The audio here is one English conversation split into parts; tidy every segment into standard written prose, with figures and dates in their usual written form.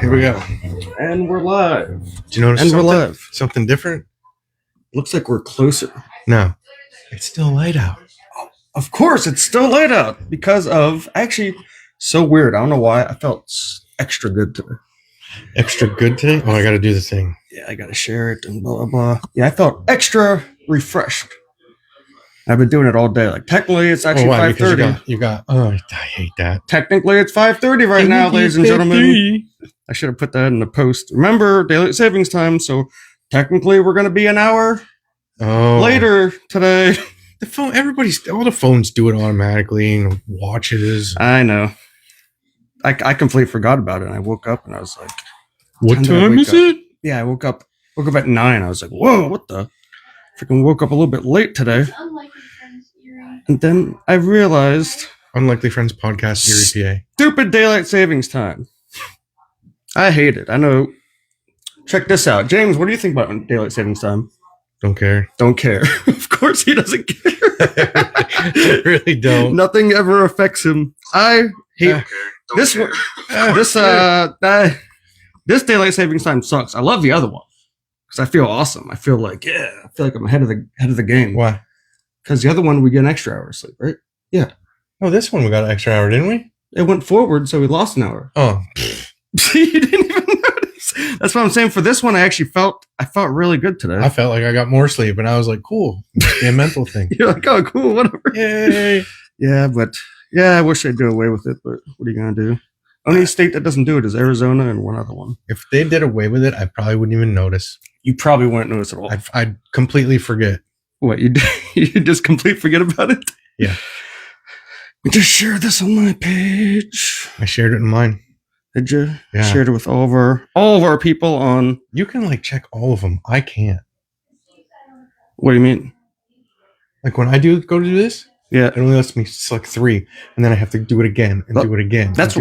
Here we go. And we're live. Do you notice And we're something? live. Something different? Looks like we're closer. No. It's still light out. Of course, it's still light out because of actually so weird. I don't know why I felt extra good today. Extra good today? Oh, I got to do the thing. Yeah, I gotta share it and blah blah blah. Yeah, I felt extra refreshed. I've been doing it all day. Like technically, it's actually 5:30. You got. Oh, I hate that. Technically, it's 5:30 right now, ladies and gentlemen. I should have put that in the post. Remember, daylight savings time. So technically, we're gonna be an hour later today. The phone. All the phones do it automatically and watches. I know. I completely forgot about it. And I woke up and I was like, "What time is it?" Yeah, I woke up at 9. I was like, "Whoa, what the?" Freaking woke up a little bit late today. And then I realized, Unlikely Friends podcast, Erie, PA. Stupid daylight savings time. I hate it. I know. Check this out, James. What do you think about daylight savings time? Don't care. Don't care. Of course, he doesn't care. I really don't. Nothing ever affects him. I hate this one. This daylight savings time sucks. I love the other one because I feel awesome. I feel like I'm ahead of the game. Why? Because the other one we get an extra hour of sleep, right? Yeah. Oh, this one we got an extra hour, didn't we? It went forward, so we lost an hour. Oh, you didn't even notice. That's what I'm saying. For this one, I felt really good today. I felt like I got more sleep, and I was like, "Cool." Yeah, mental thing. You're like, "Oh, cool, whatever." Yay. Yeah, but I wish they'd do away with it. But what are you gonna do? Only state that doesn't do it is Arizona and one other one. If they did away with it, I probably wouldn't even notice. You probably wouldn't notice at all. I'd completely forget. What, you just completely forget about it? Yeah. We just shared this on my page. I shared it in mine. Did you? Yeah. Shared it with all of our people on. You can check all of them. I can't. What do you mean? Like when I go to do this, yeah, it only lets me select 3, and then I have to do it again and do it again. That's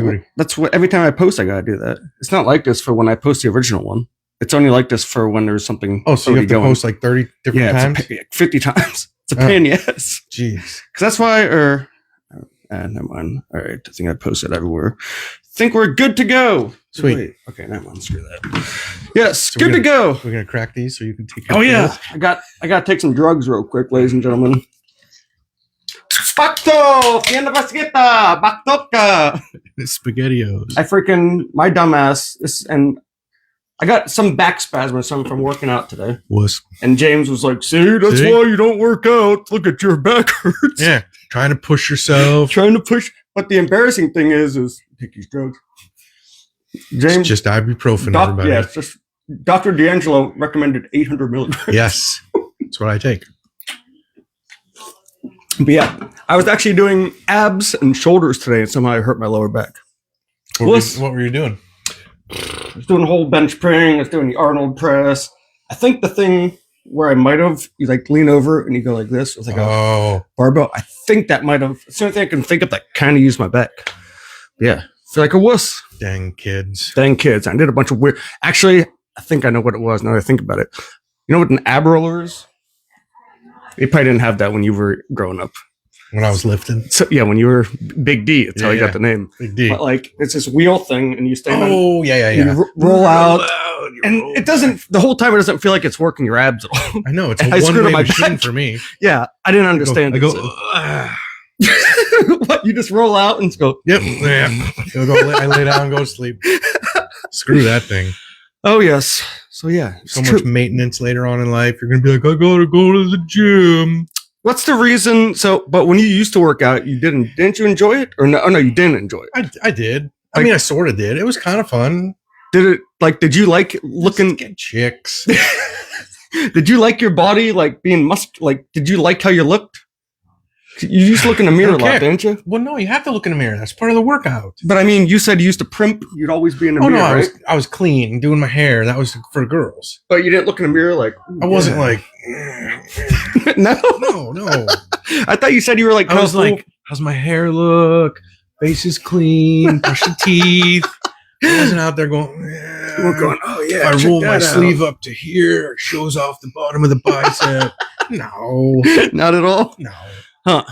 what every time I post, I gotta do that. It's not like this for when I post the original one. It's only like this for when there's something. Oh, so you have to post 30 different times? 50 times. It's a pain, yes. Jeez. Because that's why, never mind. All right, I think I posted everywhere. Think we're good to go. Sweet. Wait, okay, never mind. Screw that. Yes, so good to go. We're gonna crack these so you can take. Your pills. I got to take some drugs real quick, ladies and gentlemen. Spacto, tienda vasqueta, baktoka. SpaghettiOs. My dumbass, and I got some back spasm or something from working out today. And James was like, "See, that's why you don't work out. Look at your back hurts." Yeah, trying to push yourself. But the embarrassing thing is take these drugs. James, it's just ibuprofen, everybody. Yeah, it's just Dr. D'Angelo recommended 800 milligrams. Yes, that's what I take. But yeah, I was actually doing abs and shoulders today, and somehow I hurt my lower back. What were you doing? I was doing a whole bench pressing. I was doing the Arnold press. I think the thing where I might have, you lean over and you go like this. It was like a barbell. I think that might have, it's the only thing I can think of that kind of used my back. Yeah. Feel like a wuss. Dang kids. I did a bunch of weird. Actually, I think I know what it was now that I think about it. You know what an ab roller is? You probably didn't have that when you were growing up. When I was lifting? So, yeah, when you were Big D. That's how you got the name. Big D. But it's this wheel thing and you stand on. Oh, yeah. You roll out. And it doesn't, the whole time it doesn't feel like it's working your abs at all. I know. It's a one-way machine for me. Yeah. I didn't understand it. What? You just roll out and go. Yep. Yeah. I lay down and go to sleep. Screw that thing. Oh, yes. So, yeah. So much maintenance later on in life. You're going to be like, I got to go to the gym. What's the reason? But when you used to work out, you didn't you enjoy it? Or no? Oh, no, you didn't enjoy it. I did. I mean, I sort of did. It was kind of fun. Did you like looking at chicks? Did you like your body, being did you like how you looked? You used to look in the mirror a lot, didn't you? Well, no, you have to look in the mirror. That's part of the workout. But I mean, you said you used to primp. You'd always be in the mirror, right? I was clean, doing my hair. That was for girls. But you didn't look in the mirror I wasn't No. I thought you said you were like. I was like, how's my hair look? Face is clean. Brush your teeth. I wasn't out there going. Oh yeah. If I roll my sleeve up to here, it shows off the bottom of the bicep. No, not at all. No. Huh.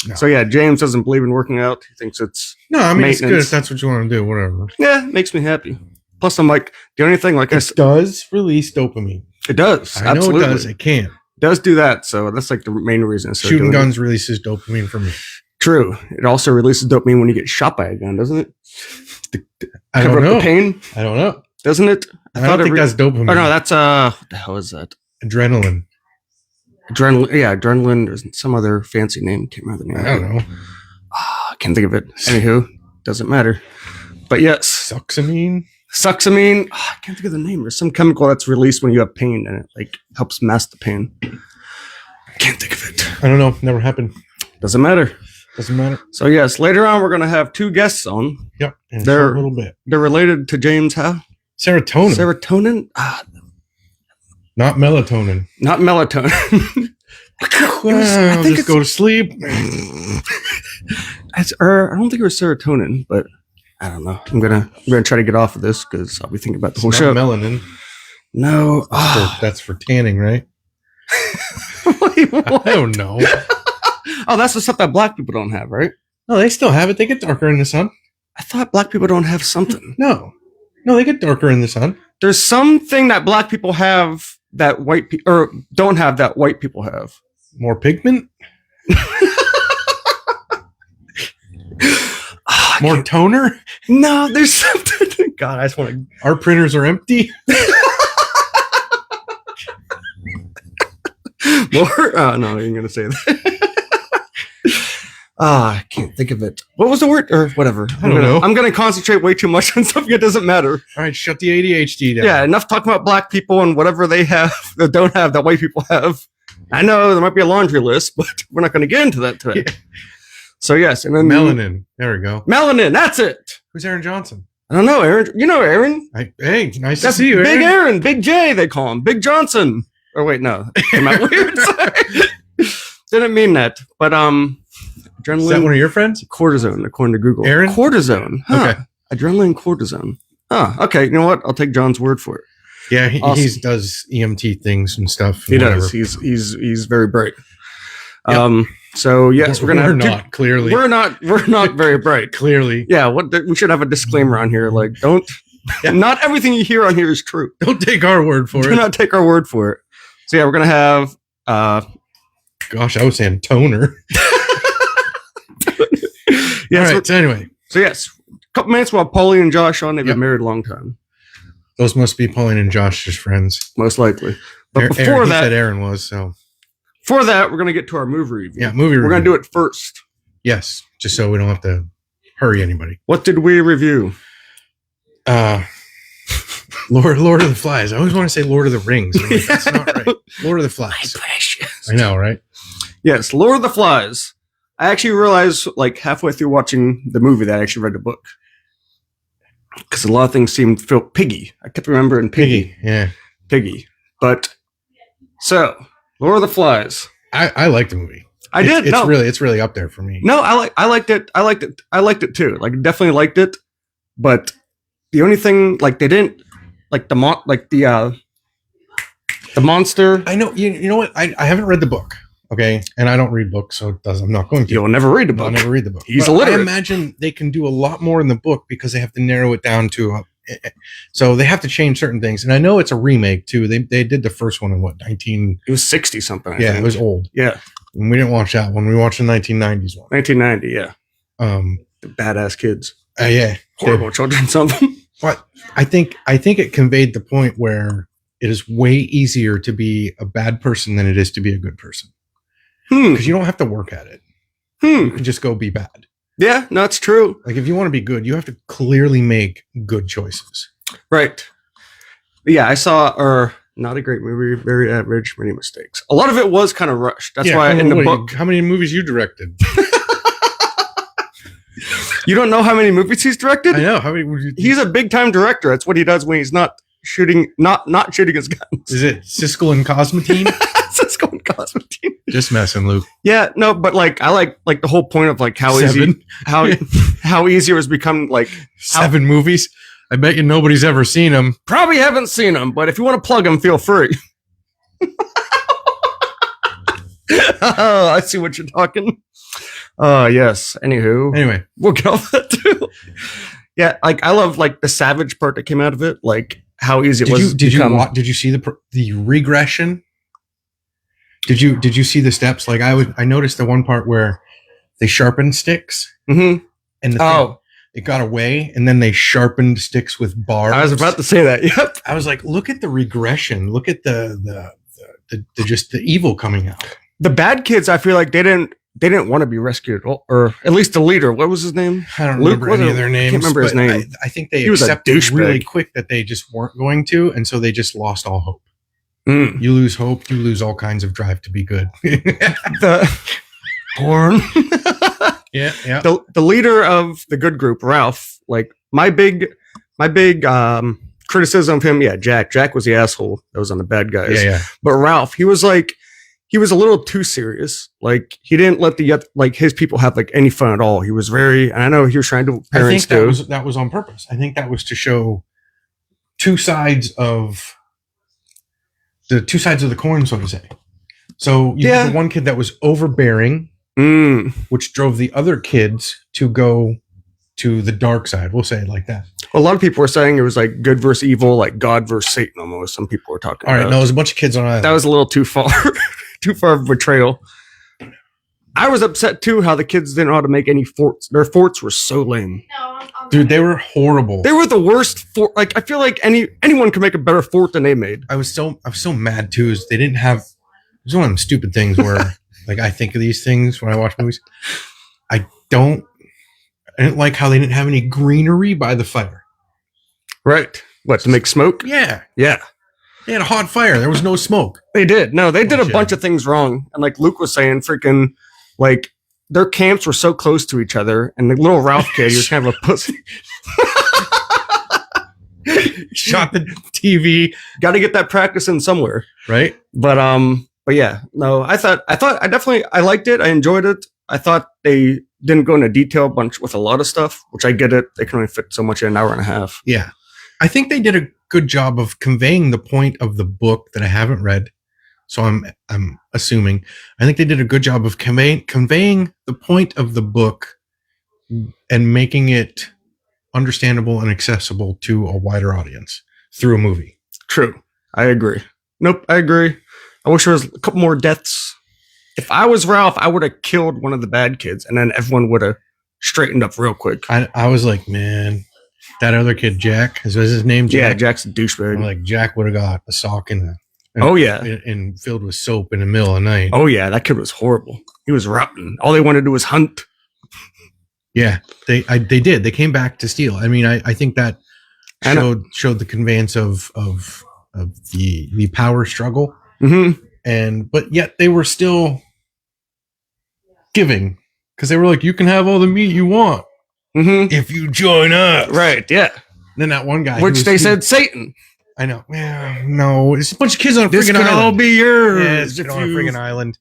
No. So yeah, James doesn't believe in working out. He thinks it's it's good if that's what you want to do. Whatever. Yeah, it makes me happy. Plus, I'm like, the only thing, like I It said, does release dopamine. it does. I know Absolutely. it does. It can. It does do that. So that's like the main reason. I started Shooting doing it. guns releases dopamine for me. True. It also releases dopamine when you get shot by a gun, doesn't it? I Cover don't up know. the pain, I don't know. doesn't it? I don't think that's dopamine. Oh no, that's what the hell is that? Adrenaline. Adrenaline. Yeah, adrenaline. There's some other fancy name. Can't remember the name. I don't know. I can't think of it. Anywho, doesn't matter. But yes, Suxamine. suxamine. I can't think of the name. There's some chemical that's released when you have pain, and it like helps mask the pain. I can't think of it. I don't know. Never happened. Doesn't matter. Doesn't matter. So yes, later on we're gonna have two guests on. Yep. In a They're- short little bit. They're related to James How? Serotonin. Serotonin? Not melatonin. Not melatonin. Well, just go to sleep. I don't think it was serotonin, but I don't know. I'm gonna try to get off of this because I'll be thinking about the whole It's show. not melanin. No. That's for tanning, right? Wait, what? I don't know. Oh, that's the stuff that black people don't have, right? No, they still have it. They get darker in the sun. I thought black people don't have something. No, they get darker in the sun. There's something that black people have that white people or don't have that white people have. More pigment. More toner. No, there's something. God, I just want to. Our printers are empty. More? Oh, no, you're gonna say that. I can't think of it. What was the word? Or whatever. I don't know. I'm gonna concentrate way too much on something that doesn't matter. All right, shut the ADHD down. Yeah, enough talking about black people and whatever they have that don't have that white people have. I know there might be a laundry list, but we're not gonna get into that today. Yeah. So yes, and then Melanin. There we go. Melanin. That's it. Who's Aaron Johnson? I don't know, Aaron. You know Aaron. Hey, nice That's to see you, Big Aaron. Aaron, Big J. They call him Big Johnson. Or wait, no, that came out weird. Sorry. Didn't mean that, but adrenaline. Is that one of your friends? Cortisone, according to Google. Aaron? Cortisone. Huh. Okay. Adrenaline cortisone. Huh. Okay. You know what? I'll take John's word for it. Yeah, he Awesome. does EMT things and stuff. He and does. whatever. He's very bright. Yep. So yes, we're gonna have not clearly. we're not very bright. Clearly. Yeah. We should have a disclaimer on here. Like, don't. Yeah. Not everything you hear on here is true. Don't take our word for Do it. not take our word for it. So yeah, we're gonna have. Gosh, I was saying toner. Yeah. All right. So anyway, So yes, a couple minutes while Paulie and Josh on. They've Yep. been married a long time, those must be Pauline and Josh's friends. most likely. But Aaron, before he that, said Aaron was. So we're gonna get to our movie review. yeah, movie. We're gonna review. do it first. Yes, just so we don't have to hurry anybody. What did we review? Lord of the Flies. I always want to say Lord of the Rings. I'm like, that's not right. Lord of the Flies. Precious. I know, right? Yes, Lord of the Flies. I actually realized, like halfway through watching the movie, that I actually read the book because a lot of things seemed to feel piggy. I kept remembering Piggy. Yeah, piggy. But so, Lord of the Flies. I like the movie. I did. It's really up there for me. No, I liked it. I liked it too. Like, definitely liked it. But the only thing, like, they didn't like the monster. I know. You know what? I haven't read the book. Okay, and I don't read books, so I'm not going to. You'll never read the I'll book. never read the book. He's But illiterate. I imagine they can do a lot more in the book because they have to narrow it down to. So they have to change certain things, and I know it's a remake too. They did the first one in what 19? It was 60 something. I Yeah, think. it was old. Yeah, And we didn't watch that one. We watched the 1990s one. 1990. Yeah, Um, the badass kids, yeah, horrible children. Some of them. but I think it conveyed the point where it is way easier to be a bad person than it is to be a good person because you don't have to work at it. You can just go be bad. Yeah, no, it's true. Like if you want to be good, you have to clearly make good choices. Right. Yeah, I saw, not a great movie, very average, many mistakes. A lot of it was kind of rushed. That's why in the book, How many movies you directed? you don't know how many movies he's directed. I know. How many? Would you, He's a big time director. That's what he does when he's not shooting, not shooting his guns. is it Siskel and Cosmetine? Cisco and Constantine. Just messing, Luke. Yeah, no, but like I like the whole point of like how easy Seven. how easy it has become. Like 7 movies. I bet you nobody's ever seen them. probably haven't seen them, but if you want to plug them, feel free. Oh, I see what you're talking. Yes. Anywho, Anyway, we'll get off that too. Yeah, like I love like the savage part that came out of it, like how easy it was. Did you see the regression? Did you see the steps? Like I noticed the one part where they sharpened sticks, Mm-hmm. and it got away, and then they sharpened sticks with barbs. I was about to say that. Yep. I was like, look at the regression. Look at the just the evil coming out. The bad kids, I feel like they didn't want to be rescued, or at least the leader. What was his name? I don't remember any of their names. I can't remember his name. I think they He was a accepted really douchebag. quick that they just weren't going to, and so they just lost all hope. Mm. You lose hope, you lose all kinds of drive to be good. The porn. Yeah. The leader of the good group, Ralph. Like my big criticism of him. Yeah, Jack was the asshole that was on the bad guys. Yeah. But Ralph, he was a little too serious. Like he didn't let his people have like any fun at all. He was very, and I know he was trying to. I think that was on purpose. I think that was to show two sides of the coin, so to say. So you had the one kid that was overbearing, which drove the other kids to go to the dark side. We'll say it like that. A lot of people were saying it was like good versus evil, like God versus Satan almost. Some people were talking All right, about. no, it was a bunch of kids on island. That was a little too far. Too far of a betrayal. I was upset too how the kids didn't know how to make any forts. Their forts were so lame. Dude, they were horrible. They were the worst fort. Like I feel like anyone could make a better fort than they made. I was so mad too. Is they didn't have. It's one of them stupid things where like I think of these things when I watch movies. I didn't like how they didn't have any greenery by the fire. Right. What, to make smoke? Yeah. Yeah. They had a hot fire. There was no smoke. They did. No, they did a Bullshit. bunch of things wrong. And like Luke was saying, freaking like their camps were so close to each other, and the little Ralph kid, he was kind of a pussy. Shot the TV. Got to get that practice in somewhere. Right? But yeah, no, I liked it. I enjoyed it. I thought they didn't go into detail bunch with a lot of stuff, which I get it. They can only fit so much in an hour and a half. Yeah. I think they did a good job of conveying the point of the book that I haven't read. So I'm assuming. I think they did a good job of conveying the point of the book and making it understandable and accessible to a wider audience through a movie. True. I agree. Nope, I agree. I wish there was a couple more deaths. If I was Ralph, I would have killed one of the bad kids, and then everyone would have straightened up real quick. I was like, man, that other kid, Jack, is his name? Jack? Yeah, Jack's a douchebag. I'm like, Jack would have got a sock and filled with soap in the middle of the night. Oh yeah, that kid was horrible. He was rotten. All they wanted to do was hunt. Yeah, they did. They came back to steal. I mean, I think that showed the conveyance of the power struggle. Mm-hmm. But yet they were still giving, because they were like, you can have all the meat you want if you join us. Right, yeah. And then that one guy, which they said Satan. I know. Yeah, no, it's a bunch of kids on a this freaking could island. all be yours. Yeah, it's on a freaking island.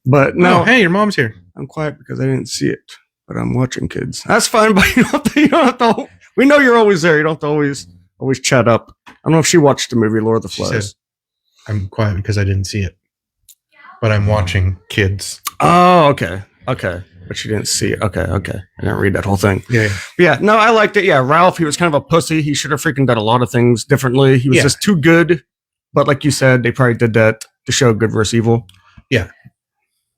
But no, hey, your mom's here. I'm quiet because I didn't see it, but I'm watching kids. That's fine, but you don't have to. We know you're always there. You don't have to always chat up. I don't know if she watched the movie Lord of the She Flies. said, I'm quiet because I didn't see it, but I'm watching kids. Oh, okay. But she didn't see it. Okay. I didn't read that whole thing. Yeah. But yeah, no, I liked it. Yeah, Ralph, he was kind of a pussy. He should have freaking done a lot of things differently. He was just too good. But like you said, they probably did that to show good versus evil. Yeah.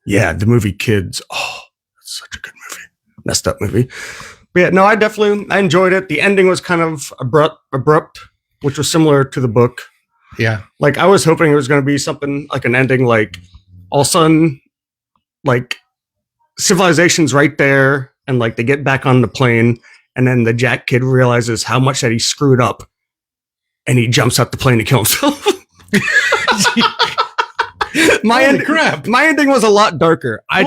Yeah, the movie Kids. Oh, that's such a good movie. Messed up movie. But yeah, no, I enjoyed it. The ending was kind of abrupt, which was similar to the book. Yeah. Like I was hoping it was going to be something like an ending, like all of a sudden, like civilization's right there, and like they get back on the plane, and then the Jack kid realizes how much that he screwed up, and he jumps out the plane to kill himself. My ending was a lot darker. I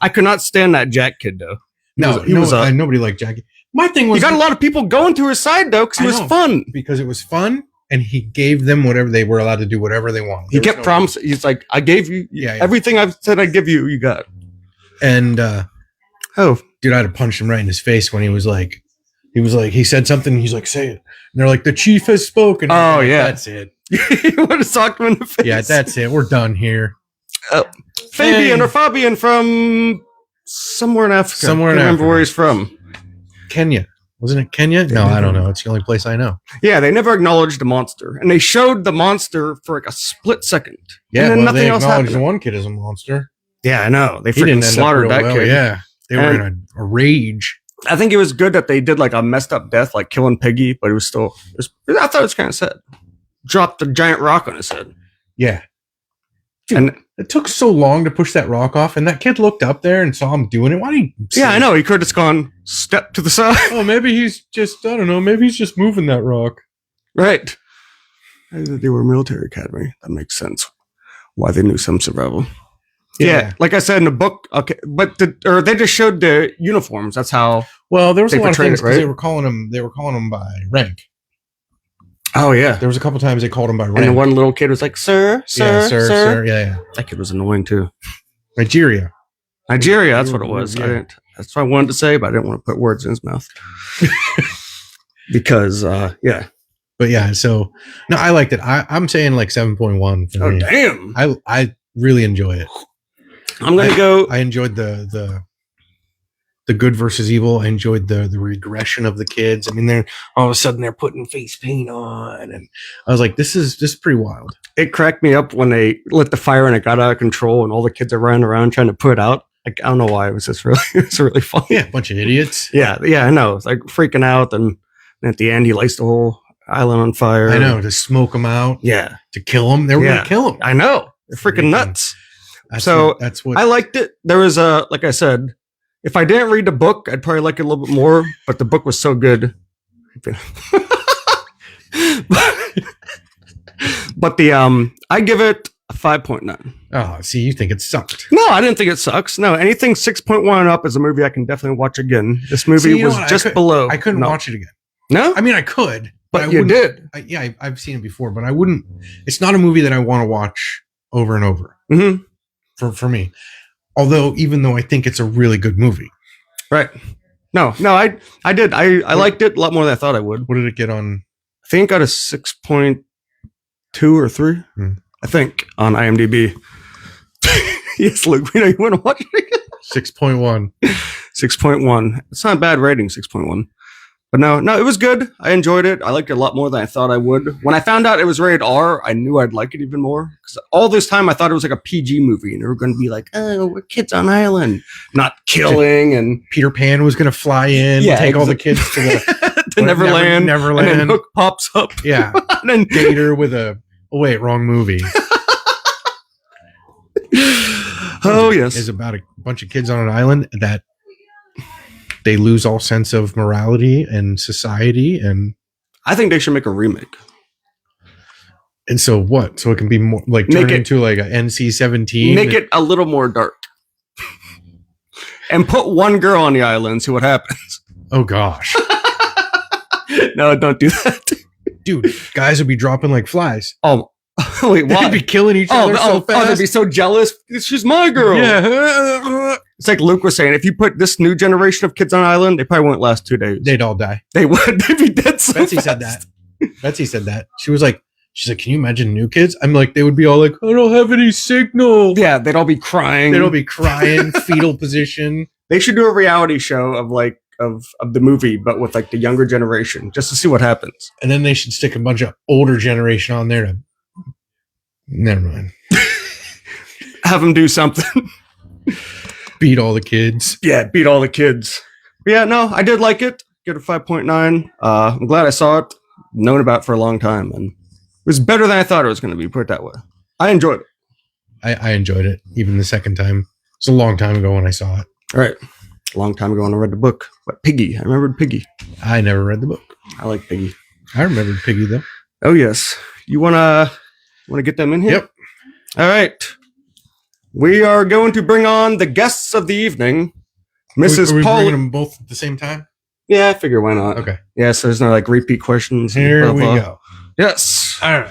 could not stand that Jack kid though. Nobody liked Jackie. My thing was, he got a lot of people going to his side though, because he was fun. Because it was fun, and he gave them whatever they were allowed to do, whatever they wanted. He kept promising. He's like, I gave you everything I've said I'd give you, you got. And dude, I'd have punched him right in his face when he said something. He's like, say it. And they're like, the chief has spoken. Oh, like, yeah. That's it. You would have socked him in the face. Yeah, that's it. We're done here. Fabian from somewhere in Africa. Somewhere in I can't remember Africa. where he's from. Kenya. Wasn't it Kenya? No, I don't know. It's the only place I know. Yeah, they never acknowledged the monster, and they showed the monster for like a split second. Yeah, and then well, nothing they else acknowledged happened. the one kid as a monster. Yeah, I know. They He freaking didn't end up slaughtered real that well. kid. Yeah, they were in a rage. I think it was good that they did like a messed up death, like killing Piggy, but it was still. I thought it was kind of sad. Dropped a giant rock on his head. Yeah. Dude, And it took so long to push that rock off, and that kid looked up there and saw him doing it. Why did he? yeah, I know. He could have just gone step to the side. Oh, maybe he's just, I don't know, maybe he's just moving that rock. Right. They were a military academy. That makes sense. Why they knew some survival. Yeah, like I said in the book. Okay, but they just showed the uniforms. That's how. Well, there was They a lot of portrayed things it, because right? they were calling him by rank. Oh yeah. There was a couple times they called him by rank. And the one little kid was like, "Sir, yeah, sir. Yeah. That kid was annoying too. Nigeria. Nigeria. That's what it was. Yeah. That's what I wanted to say, but I didn't want to put words in his mouth. Because yeah. But yeah, so no, I liked it. I'm saying like 7.1 for Oh me. damn. I really enjoy it. I'm gonna go. I enjoyed the good versus evil. I enjoyed the regression of the kids. I mean, they're all of a sudden they're putting face paint on, and I was like, this is pretty wild. It cracked me up when they lit the fire and it got out of control, and all the kids are running around trying to put it out. Like, I don't know why. It was just really, it's really funny. Yeah, a bunch of idiots. Yeah, I know. It's like freaking out, and at the end, he lights the whole island on fire. I know, to smoke them out, Yeah, to kill them. They were Yeah. gonna kill them. I know. They're freaking nuts. That's So, that's what I liked it. There was like I said, if I didn't read the book, I'd probably like it a little bit more. But the book was so good. But the I give it a 5.9. Oh, see, you think it sucked. No, I didn't think it sucks. No, anything 6.1 and up is a movie I can definitely watch again. This movie See, you know was what? just below. I couldn't No. watch it again. No, I mean, I could, but I you wouldn't- did. Yeah, I've seen it before, but I wouldn't. It's not a movie that I want to watch over and over. Mm-hmm. For me. Although, even though I think it's a really good movie. Right. No, I did. I liked it a lot more than I thought I would. What did it get on? I think it got a 6.2 or 3. I think on IMDb. Yes, Luke, we know you want to watch it again. 6.1. 6.1. It's not a bad rating, 6.1. But no, it was good. I enjoyed it. I liked it a lot more than I thought I would. When I found out it was rated R, I knew I'd like it even more. Because all this time I thought it was like a PG movie, and they were going to be like, "Oh, we're kids on island, not killing." And Peter Pan was going to fly in, Yeah, take all the kids to the to Neverland, Neverland. and then Hook pops up. Yeah. And then Gator with a. Oh, wait, wrong movie. oh yes, Is about a bunch of kids on an island that they lose all sense of morality and society, and I think they should make a remake. so what? So it can be more like Make turn it- into like a NC-17. Make it a little more dark, and put one girl on the island. See what happens. Oh gosh, No, don't do that. dude, guys would be dropping like flies. Oh, wait, They'd what? be killing each other so fast. they'd be so jealous. She's my girl. Yeah, It's like Luke was saying, if you put this new generation of kids on an island, they probably won't last 2 days. they'd all die. They would. They'd be dead so Betsy fast. said that. Betsy said that. She's like, can you imagine new kids? I'm like, they would be all like, I don't have any signal. Yeah, they'd all be crying. They'd all be crying, fetal position. They should do a reality show of like of the movie, but with like the younger generation, just to see what happens. And then they should stick a bunch of older generation on there to. Never mind. Have them do something. Beat all the kids. Yeah, beat all the kids. But yeah, no, I did like it. Give it a 5.9. I'm glad I saw it. Known about it for a long time, and it was better than I thought it was going to be. Put it that way. I enjoyed it. I enjoyed it, even the second time. It's a long time ago when I saw it. All right, a long time ago when I read the book. But Piggy, I remembered Piggy. I never read the book. I like Piggy. I remembered Piggy though. Oh yes, you wanna get them in here? Yep. All right. We are going to bring on the guests of the evening, Mrs. Are we Paul. bringing them both at the same time? Yeah, I figure why not. Okay. Yeah, so there's no like repeat questions. and Here blah, we blah. go. Yes, All right.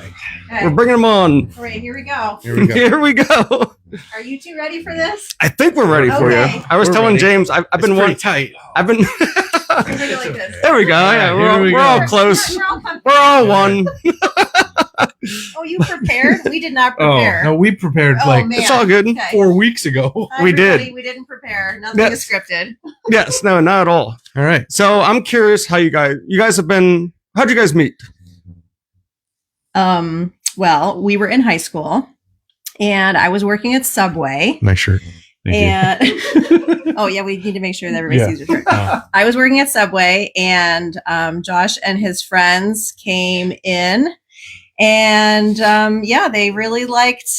Okay. we're bringing them on. All right, here we go. Here we go. Here we go. Are you two ready for this? I think we're ready for Okay. you. I was We're telling ready. James, I've It's been pretty one. tight. I've been. Everybody like this. There we go. Yeah, Here we're we all go. close. We're all comfortable. We're all one. Oh, you prepared? We did not Oh prepare. no, we prepared Oh, like man. It's all good. Okay. 4 weeks ago. Hi, we did. everybody. We didn't prepare. Nothing Yes. is scripted. Yes, no, not at all. All right. So I'm curious how you guys have been. How'd you guys meet? Well, we were in high school and I was working at Subway. Nice shirt. And oh yeah, we need to make sure that everybody Yeah. sees your shirt. I was working at Subway and Josh and his friends came in and yeah, they really liked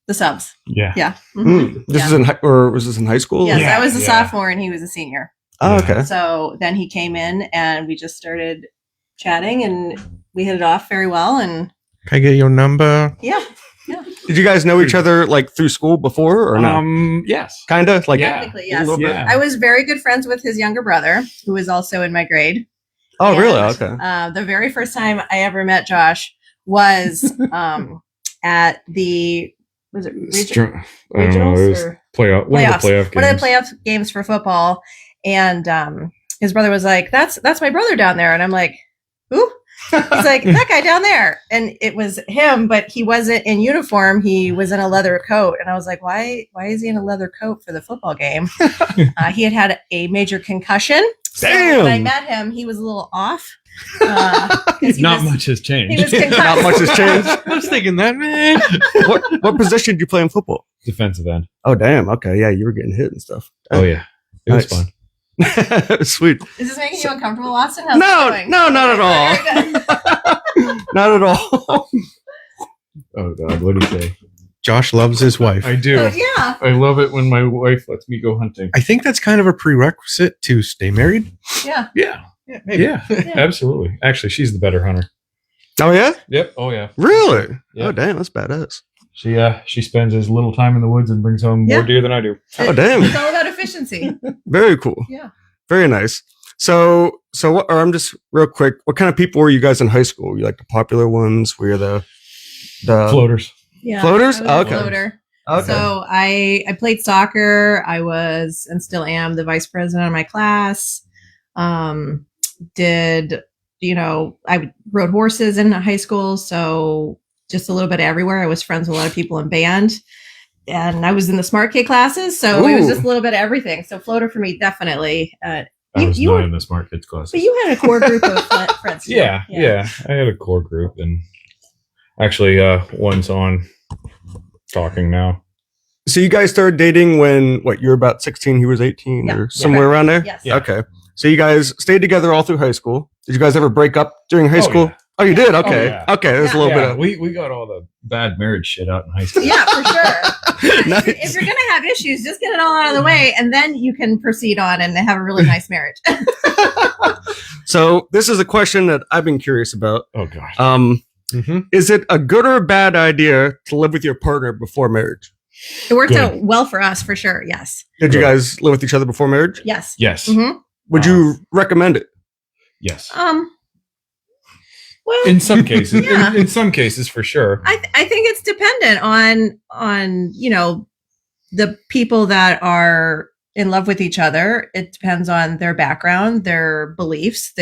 the subs. Yeah. Yeah. Mhm. This Yeah. is in or was this in high school? Yes, Yeah, I was a yeah. sophomore and he was a senior. Oh, okay. So then he came in and we just started chatting and we hit it off very well. And Can I get your number? yeah, Did you guys know each other like through school before or no? Yes. Kind of like. Yeah. technically, a yes. little bit? Yeah. I was very good friends with his younger brother, who was also in my grade. Oh, really? And, Okay. The very first time I ever met Josh was at the was it regionals or Playoff. One of the playoff games. one of the playoff games for football, and his brother was like, "That's my brother down there," and I'm like, "Who?" He's like, "That guy down there," and it was him, but he wasn't in uniform. He was in a leather coat, and I was like, "Why is he in a leather coat for the football game?" He had a major concussion. So when I Damn. met him, he was a little off. 'Cause he Not was- much has He changed. was concussed. Not much has changed. I was thinking that, man. What position did you play in football? Defensive end. Oh, damn. Okay. Yeah, you were getting hit and stuff. Oh yeah. It was Nice. fun. Sweet. Is this making you uncomfortable, Austin? How's No, it going? no, not at all. Very good. Not at all. Oh god, what did he say? Josh loves his wife. I do. So, yeah. I love it when my wife lets me go hunting. I think that's kind of a prerequisite to stay married. Yeah. Yeah. Yeah, Yeah. Absolutely. Actually, she's the better hunter. Oh, yeah? Yep. Oh yeah. Really? Yeah. Oh, damn. That's badass. She spends as little time in the woods and brings home more Yeah. deer than I do. Oh, damn. It's all about efficiency. Very cool. Yeah. Very nice. So what, or I'm just real quick. What kind of people were you guys in high school? Were you like the popular ones? Were you the Floaters. Yeah. Floaters? I was a Okay. floater. Okay. So I played soccer. I was and still am the vice president of my class. I rode horses in high school, so just a little bit everywhere. I was friends with a lot of people in band, and I was in the smart kid classes, so it was Ooh. just a little bit of everything. So floater for me, definitely. I You- was you not were- in the smart kids class. But you had a core group of friends. too. Yeah. I had a core group, and actually, one's on talking now. So you guys started dating when you were about 16, he was 18 Yeah. or somewhere around there? Yes. Yeah. Okay. So you guys stayed together all through high school. Did you guys ever break up during high Oh, school? yeah. Oh, you did? Okay. yeah. Okay. There's a Yeah. little Yeah, bit we got all the bad marriage shit out in high school. Yeah, for sure. of nice. If you're gonna have issues, just get it all out of the way, and then you can proceed on and have a really nice marriage. So this is a question that I've been curious about. Oh gosh. Mm-hmm. Is it a good or a bad idea to live with your partner before marriage? It worked Good. out well for us, for sure. Yes. Did you Good. guys live with each other before marriage? Yes. Yes. hmm Would you recommend it? Yes. Well, In some cases. Yeah. In some cases, for sure. I think it's dependent on the people that are in love with each other. It depends on their background, their beliefs,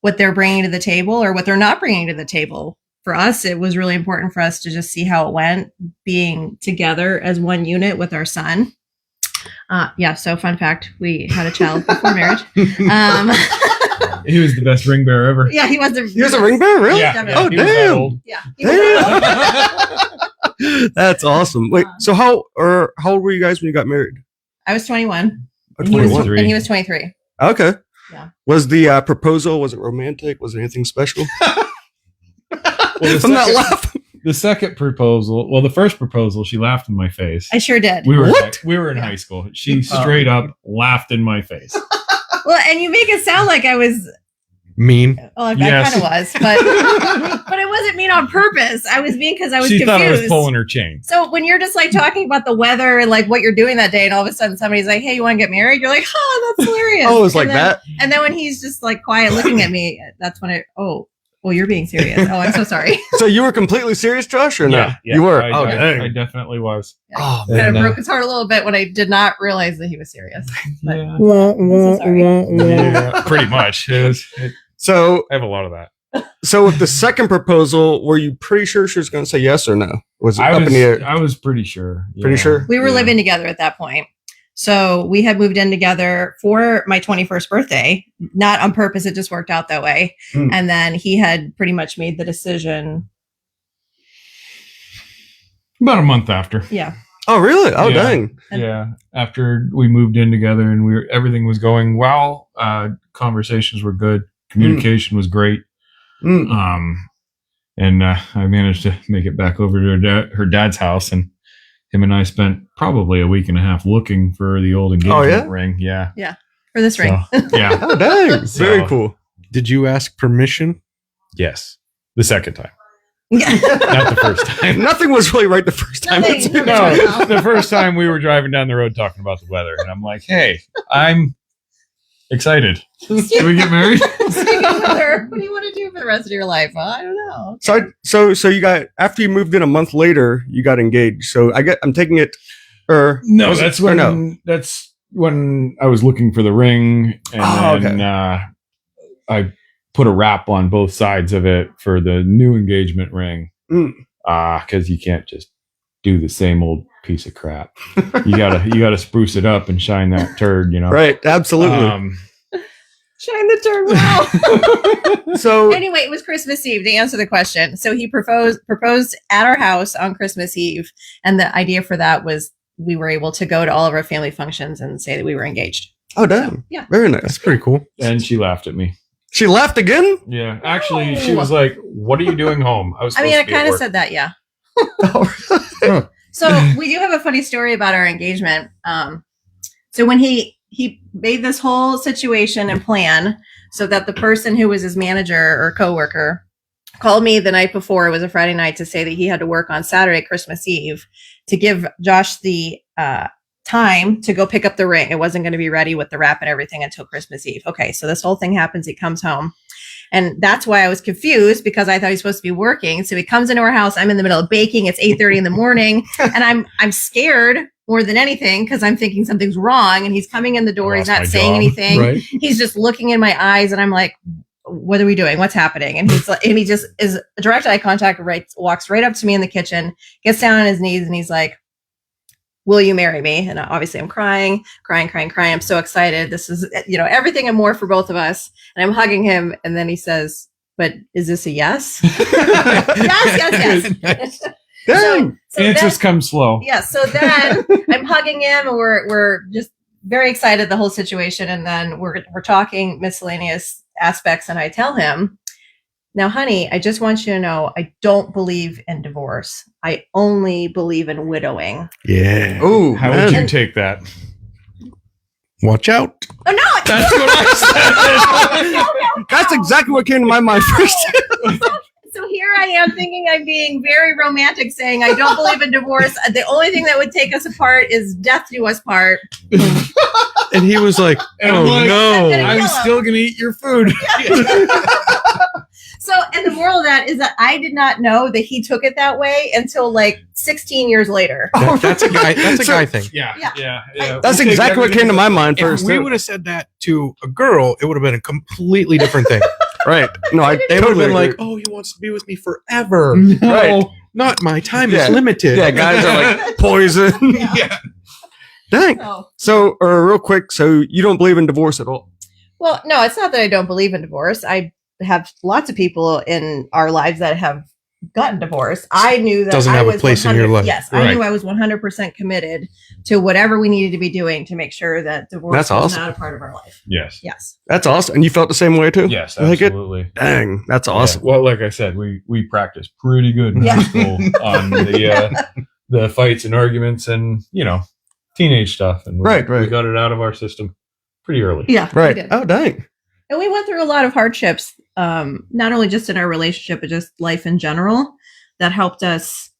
what they're bringing to the table or what they're not bringing to the table. For us, it was really important for us to just see how it went, being together as one unit with our son. So fun fact, we had a child before marriage. He was the best ring bearer ever. Yeah, he was a He was a ring bearer, really? Yeah. Definitely. Oh, he was that damn. old. Yeah. he was- That's awesome. Wait, so how old were you guys when you got married? I was 21. Oh, And he was, 21. and he was 23. Okay. Yeah. Was the proposal, was it romantic? Was it anything special? Well, I'm not laughing. The second proposal, well, the first proposal, she laughed in my face. I sure did. We were What? in high school. She straight up laughed in my face. Well, and you make it sound like I was. Mean. Well, I Yes. kind of was, but it wasn't mean on purpose. I was mean because I was She confused. thought I was pulling her chain. So when you're just like talking about the weather and like what you're doing that day, and all of a sudden somebody's like, "Hey, you want to get married?" You're like, "Oh, that's hilarious." Oh, it was like And then- that? And then when he's just like quiet looking at me, that's when well, you're being serious. Oh, I'm so sorry. So you were completely serious, Josh, or no? Yeah, You were? I, Oh, I, dang. I definitely was. Oh, Kind And, of broke his heart a little bit when I did not realize that he was serious. But Yeah. I'm so sorry. Yeah, pretty much. I So have a lot of that. So with the second proposal, were you pretty sure she was going to say yes or no? Was it up in the air? I was pretty sure. Pretty sure? We were Yeah. living together at that point. So we had moved in together for my 21st birthday, not on purpose. It just worked out that way. Hmm. And then he had pretty much made the decision. About a month after. Yeah. Oh, really? Oh, Yeah. dang. And- Yeah, after we moved in together and everything was going well. Conversations were good. Communication was great. Mm. And I managed to make it back over to her dad's house, and him and I spent probably a week and a half looking for the old engagement yeah? ring. Yeah, For this ring. So, yeah, Oh, dang. So- Very cool. Did you ask permission? yes, the second time, Yeah. not the first time. Nothing was really right the first time. Nothing. No, the first time we were driving down the road talking about the weather, and I'm like, "Hey, I'm excited. Can we get married?" Speaking of weather, what do you want to do for the rest of your life? Well, I don't know. So you got, after you moved in a month later, you got engaged. So I'm taking it, or No, was it- that's or when no? that's when I was looking for the ring, and Oh, then I put a wrap on both sides of it for the new engagement ring. Mm. Because you can't just do the same old piece of crap. You gotta spruce it up and shine that turd, you know. Right, absolutely. Shine the turn well. So Anyway, it was Christmas Eve to answer the question. So he proposed at our house on Christmas Eve. And the idea for that was we were able to go to all of our family functions and say that we were engaged. oh, damn. Yeah. Very nice. That's pretty cool. And she laughed at me. She laughed again? Yeah, actually, she was like, "What are you doing home?" I was. I mean, I supposed to be at kind of work. said that, yeah. Oh, So we do have a funny story about our engagement. So when he made this whole situation and plan so that the person who was his manager or coworker called me the night before, it was a Friday night, to say that he had to work on Saturday, Christmas Eve, to give Josh the time to go pick up the ring. It wasn't going to be ready with the wrap and everything until Christmas Eve. Okay, so this whole thing happens. He comes home. And that's why I was confused, because I thought he was supposed to be working. So he comes into our house. I'm in the middle of baking. It's 8:30 in the morning, and I'm scared more than anything because I'm thinking something's wrong. And he's coming in the door. I He's lost not my saying job. anything. Right. He's just looking in my eyes, and I'm like, "What are we doing? What's happening?" And he's like, and he just is direct eye contact. Right, walks right up to me in the kitchen, gets down on his knees, and he's like, "Will you marry me?" And obviously I'm crying. I'm so excited. This is, everything and more for both of us. And I'm hugging him. And then he says, "But is this a yes?" yes. dang. So Answers come slow. yeah. So then I'm hugging him, and we're just very excited, the whole situation. And then we're talking miscellaneous aspects. And I tell him, "Now, honey, I just want you to know, I don't believe in divorce. I only believe in widowing." Yeah. Oh, How man. would you take that? Watch out. Oh no! That's what I said. That's exactly what came to my mind first. So here I am thinking I'm being very romantic, saying I don't believe in divorce. The only thing that would take us apart is death do us part. And he was like, And "Oh I'm like, no." I'm still gonna eat your food. So, and the moral of that is that I did not know that he took it that way until like 16 years later. That's a guy. That's a So- guy thing. Yeah. That's We take exactly what came to my mind If first. we too. would have said that to a girl, it would have been a completely different thing. Right. No, I They would have totally been like, agree. "Oh, he wants to be with me forever." Right. Not my time Yeah. is limited. Yeah, guys are like poison. Yeah. Dang. So, So, real quick, so you don't believe in divorce at all? well, no, it's not that I don't believe in divorce. I have lots of people in our lives that have gotten divorced. I knew that Doesn't I have a was place in your 100 life. Yes, Right. I knew I was 100% committed to whatever we needed to be doing to make sure that divorce That's was awesome. not a part of our life. Yes. Yes. That's awesome. And you felt the same way too? Yes, Like it? absolutely. Dang, that's awesome. Yeah. Well, like I said, we practiced pretty good in Yeah. high school on the fights and arguments and teenage stuff, and Right, right. we got it out of our system pretty early. Yeah. we Right. did. Oh, dang. And we went through a lot of hardships, not only just in our relationship, but just life in general, that helped us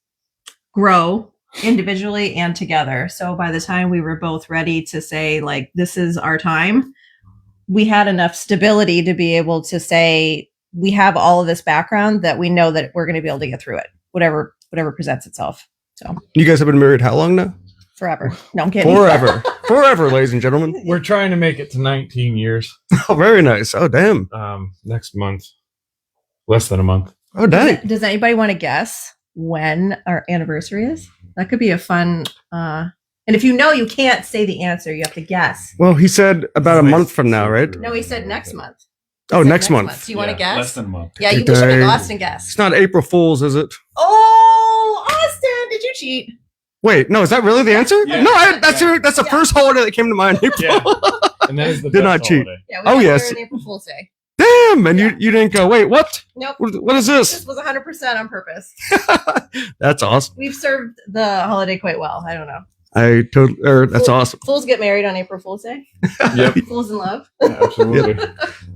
grow individually and together. So by the time we were both ready to say, like, this is our time, we had enough stability to be able to say, we have all of this background that we know that we're going to be able to get through it, whatever presents itself. So You guys have been married how long now? forever. No, I'm kidding. Forever. Forever, ladies and gentlemen. We're trying to make it to 19 years Oh, very nice. Oh, damn. next month. less than a month. Oh, dang. Does anybody want to guess when our anniversary is? That could be a fun. And if you know, you can't say the answer. You have to guess. Well, he said about a month from now, right? No, he said next month. He Oh, said next month. Do you want to guess? Less than a month. Yeah, you should have Okay. lost and guessed. It's not April Fool's, is it? Oh, Austin, did you cheat? Wait, no, is that really the answer? Yeah. No, that's the Yeah. first holiday that came to mind. April. Yeah. And that is the Did best not cheat. holiday. Yeah, we Oh, got yes. there on April Fool's Day. Damn, and you didn't go, wait, what? Nope. What is This this? was 100% on purpose. That's awesome. We've served the holiday quite well. I don't know. That's awesome. Fools get married on April Fool's Day. Yep. Fools in love. Absolutely.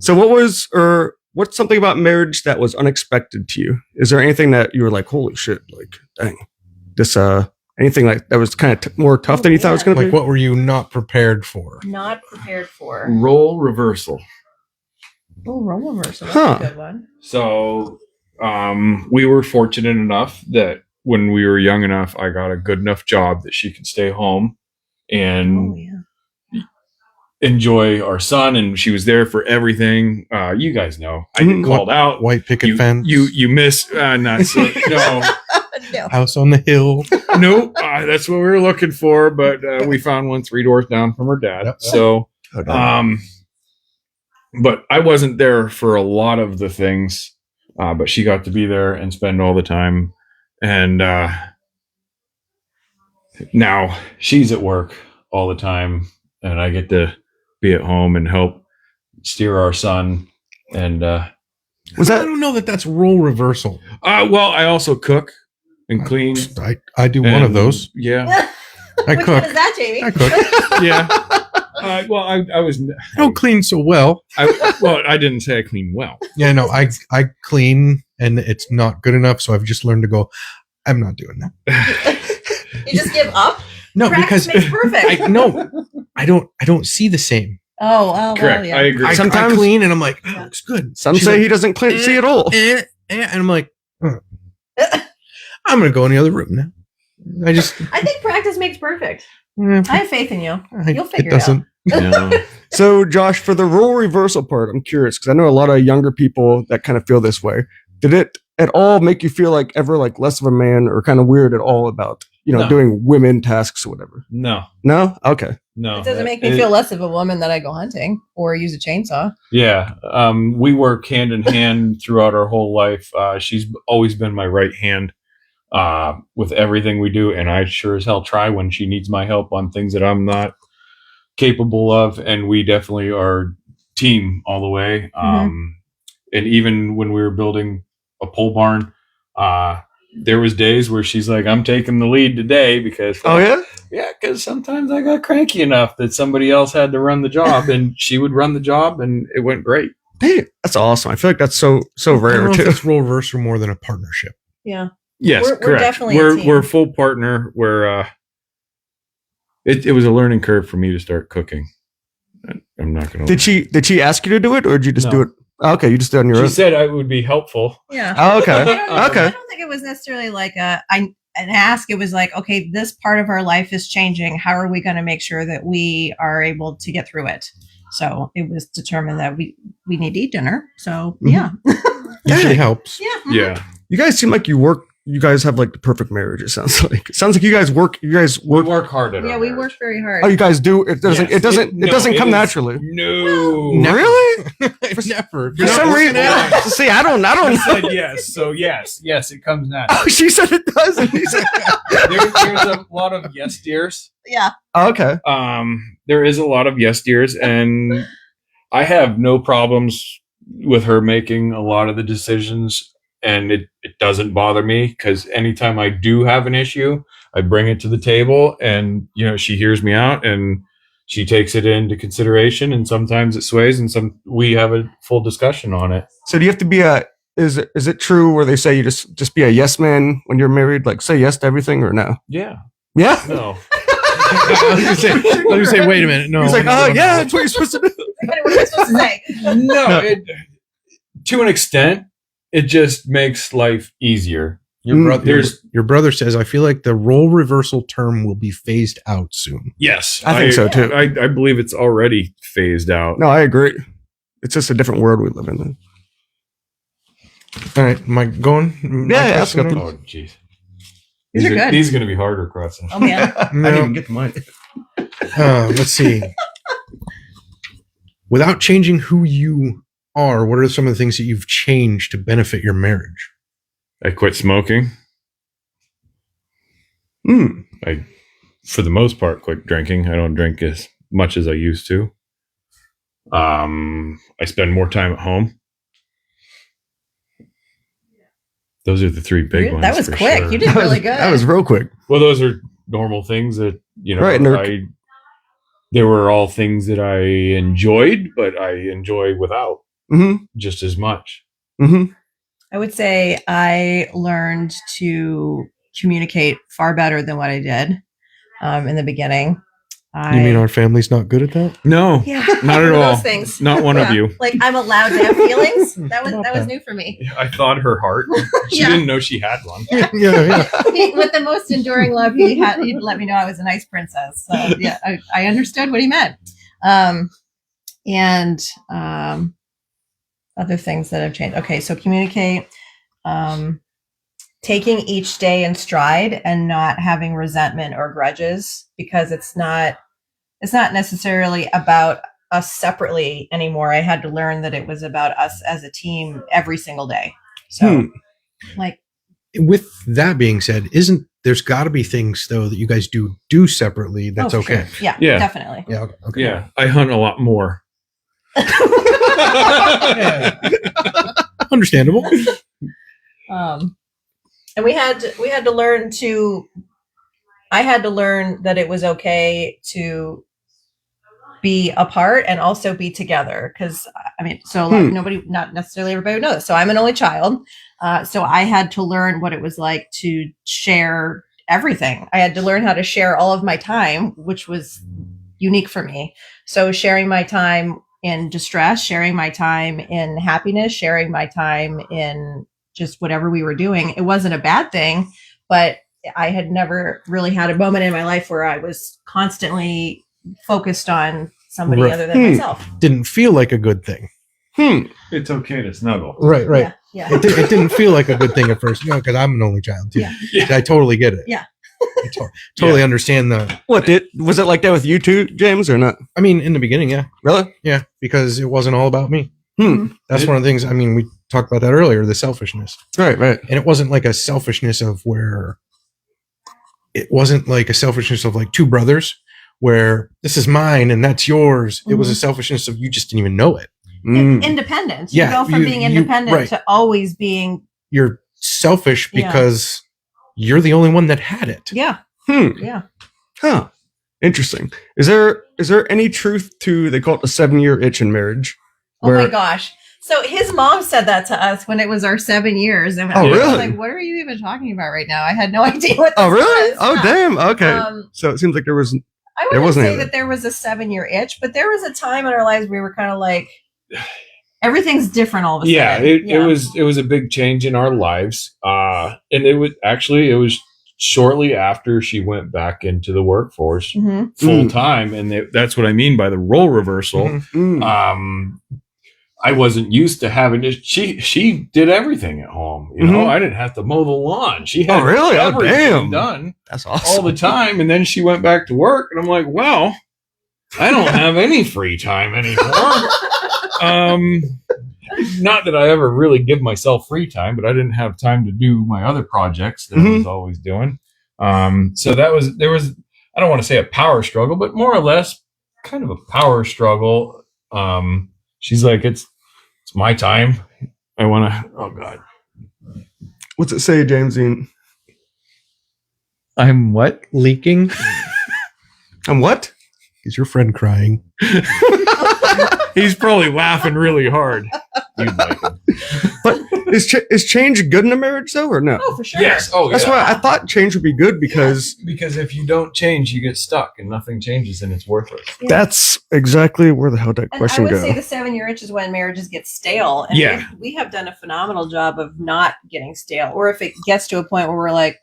So what's something about marriage that was unexpected to you? Is there anything that you were like, holy shit, like, dang, this, anything like that was kind of more tough than you thought it was going to Like, be? what were you not prepared for? Not prepared for. Role reversal. Oh, role reversal. That's Huh. a good one. So we were fortunate enough that when we were young enough, I got a good enough job that she could stay home and Oh, yeah. enjoy our son, and she was there for everything. You guys know I get Mhm. called out. White picket You fence. you miss not so, no No. House on the hill. no that's what we were looking for, but we found one 3 doors down from her dad. Yep. So Oh, dang. but I wasn't there for a lot of the things, but she got to be there and spend all the time. And now she's at work all the time, and I get to be at home and help steer our son. And Was I that don't know that that's role reversal. well, I also cook and clean. I do one of And, those. Yeah, I Which cook. one is that, Jamie? I cook. yeah. Well, I was. I don't clean so well. I didn't say I clean well. Yeah, no, I clean and it's not good enough. So I've just learned to go, I'm not doing that. You just give up? No, Practice because makes perfect. I don't see the same. Oh, well, Correct. yeah. I agree. I Sometimes- clean and I'm like, oh, looks good. some She's say like, he doesn't see it all? and I'm like, I'm gonna go in the other room now. I just I think practice makes perfect. I have faith in you. You'll figure it out. No. So, Josh, for the role reversal part, I'm curious because I know a lot of younger people that kind of feel this way. Did it at all make you feel like ever like less of a man or kind of weird at all about No. doing women tasks or whatever? No. No, okay. No. It doesn't make me feel less of a woman that I go hunting or use a chainsaw. Yeah. We work hand in hand throughout our whole life. She's always been my right hand with everything we do. And I sure as hell try when she needs my help on things that I'm not capable of. And we definitely are team all the way. And even when we were building a pole barn, there was days where she's like, I'm taking the lead today because Oh yeah. yeah, because sometimes I got cranky enough that somebody else had to run the job, and she would run the job, and it went great. Dang, that's awesome. I feel like that's so I don't rare know if too. it's role reversal more than a partnership. Yeah. Yes, We're correct. definitely a team. We're a full partner. Where it was a learning curve for me to start cooking. I'm not gonna. Did she ask you to do it, or did you just No. do it? Okay, you just did it on your She own. said I would be helpful. Yeah. Oh, okay. I don't Okay. think it was necessarily like an ask. It was like, okay, this part of our life is changing. How are we going to make sure that we are able to get through it? So it was determined that we need to eat dinner. So yeah. Usually helps. Yeah. Yeah. You guys seem like you guys have like the perfect marriage. It sounds like. It sounds like you guys work. We work hard at Yeah, our we marriage. work very hard. Oh, you guys do. It doesn't. Yes. It doesn't. No, It doesn't it come is- naturally. No. Really? Never. For some reason. See, I don't. I said yes. So yes, it comes naturally. Oh, she said it does. And he said, There's a lot of yes dears. Yeah. oh, okay. There is a lot of yes dears, and I have no problems with her making a lot of the decisions, and it doesn't bother me because anytime I do have an issue, I bring it to the table, and she hears me out and she takes it into consideration, and sometimes it sways, and we have a full discussion on it. So do you have to be a? Is it true where they say you just be a yes man when you're married? Like say yes to everything or no? Yeah. Yeah. No. I was gonna say, wait a minute. No. He's like, no, oh no. yeah, that's what you're supposed to do. What am I supposed to say? No. To an extent, it just makes life easier. Your brother says, I feel like the role reversal term will be phased out soon. Yes, I think so, too. I believe it's already phased out. No, I agree. It's just a different world we live in. All right, am I going? Yeah, question that's now? Oh, jeez. These are good. These are going to be harder questions. Oh man. I didn't even get the money. Let's see. Without changing who you are, what are some of the things that you've changed to benefit your marriage? I quit smoking. I, for the most part, quit drinking. I don't drink as much as I used to. I spend more time at home. Those are the three big ones. That was for quick. sure. You did really good. That was real quick. Well, those are normal things that, you know, Right, and they were all things that I enjoyed, but I enjoy without Mm-hmm. just as much. Mm-hmm. I would say I learned to communicate far better than what I did in the beginning. You mean our family's not good at that? No, Yeah, not at those all. things. Not one of Yeah. you. Like I'm allowed to have feelings. That was Not bad. new for me. I thought her heart. She Yeah. didn't know she had one. Yeah. With the most enduring love, he'd let me know I was a nice princess. So yeah, I understood what he meant. And other things that have changed. Okay, so communicate, taking each day in stride and not having resentment or grudges, because it's not necessarily about us separately anymore. I had to learn that it was about us as a team every single day. So like, With that being said, there's got to be things though that you guys do separately that's oh, for okay. sure. Yeah, Yeah. definitely. Yeah. Okay. Yeah, I hunt a lot more. Yeah. Understandable. And we had to learn to. I had to learn that it was okay to be apart and also be together. Because I mean, so like not necessarily everybody would know this. So I'm an only child, so I had to learn what it was like to share everything. I had to learn how to share all of my time, which was unique for me. So sharing my time in distress, sharing my time in happiness, sharing my time in just whatever we were doing. It wasn't a bad thing, but I had never really had a moment in my life where I was constantly focused on somebody Right. other than myself. Didn't feel like a good thing. It's okay to snuggle. Right. Yeah. It didn't feel like a good thing at first, because I'm an only child too. Yeah. I totally get it. Yeah. I totally understand the. What was it like that with you too, James, or not? I mean, in the beginning, yeah, Really? because it wasn't all about me. Hmm. That's one of the things. I mean, we talked about that earlier, the selfishness, Right. and it wasn't like a selfishness of where. It wasn't like a selfishness of like two brothers, where this is mine and that's yours. It was a selfishness of you just didn't even know it. Independent. Yeah, You go from being independent right. to always being. You're selfish Yeah. because you're the only one that had it. Yeah. Hmm. Yeah. Huh. Interesting. Is there any truth to, they call it the 7-year itch in marriage? Oh my Where- gosh. So his mom said that to us when it was our 7 years. And Oh, I was really? like, what are you even talking about right now? I had no idea what this Oh, really? was. Oh, Yeah. damn. Okay. So it seems like there was. I There wouldn't wasn't say anything. that there was a 7-year itch, but there was a time in our lives where we were kind of like, everything's different all of a Yeah, sudden. it was a big change in our lives. And it was shortly after she went back into the workforce Mhm. full time, and that's what I mean by the role reversal. Mhm. Mm. I wasn't used to having to. She did everything at home. You know, Mhm. I didn't have to mow the lawn. She had Oh, really? Oh, everything damn. done That's all awesome. the time, and then she went back to work, and I'm like, well, I don't have any free time anymore. Not that I ever really give myself free time, but I didn't have time to do my other projects that I was always doing. So there was, I don't want to say a power struggle, but more or less kind of a power struggle. She's like, it's my time. I want to, oh God. What's it say, Jamesine? I'm what? Leaking. I'm what? Is your friend crying? He's probably laughing really hard. You'd like him. But is change good in a marriage though, or no? Oh, for sure. Yes. Oh, That's yeah. why I thought change would be good because Because if you don't change, you get stuck and nothing changes and it's worthless. Yeah. that's exactly where the hell that And I question would goes. say the 7-year itch is when marriages get stale. And Yeah. we have done a phenomenal job of not getting stale. Or if it gets to a point where we're like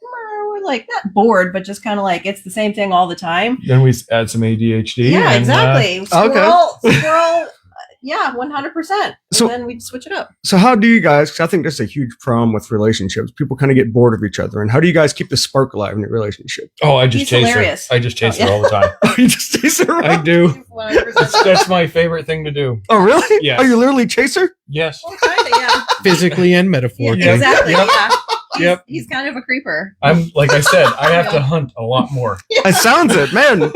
not bored, but just kind of like it's the same thing all the time. Then we add some ADHD. Yeah, and, exactly. okay. Squirrel, Yeah, 100%. So- And then we'd switch it up. So how do you guys, 'cause I think that's a huge problem with relationships. People kind of get bored of each other. And how do you guys keep the spark alive in your relationship? Oh, I just He's chase hilarious. her. I just chase Oh, her all the time. You just chase her I around? do. 100%. That's my favorite thing to do. Oh, really? Yes. Oh, you literally chase her? Yes. Well, kinda, yeah. Physically and Yeah, metaphorically. exactly. Yep. Yeah. Yep. He's kind of a creeper. I'm like I said, I have to hunt a lot more. It sounds it, man.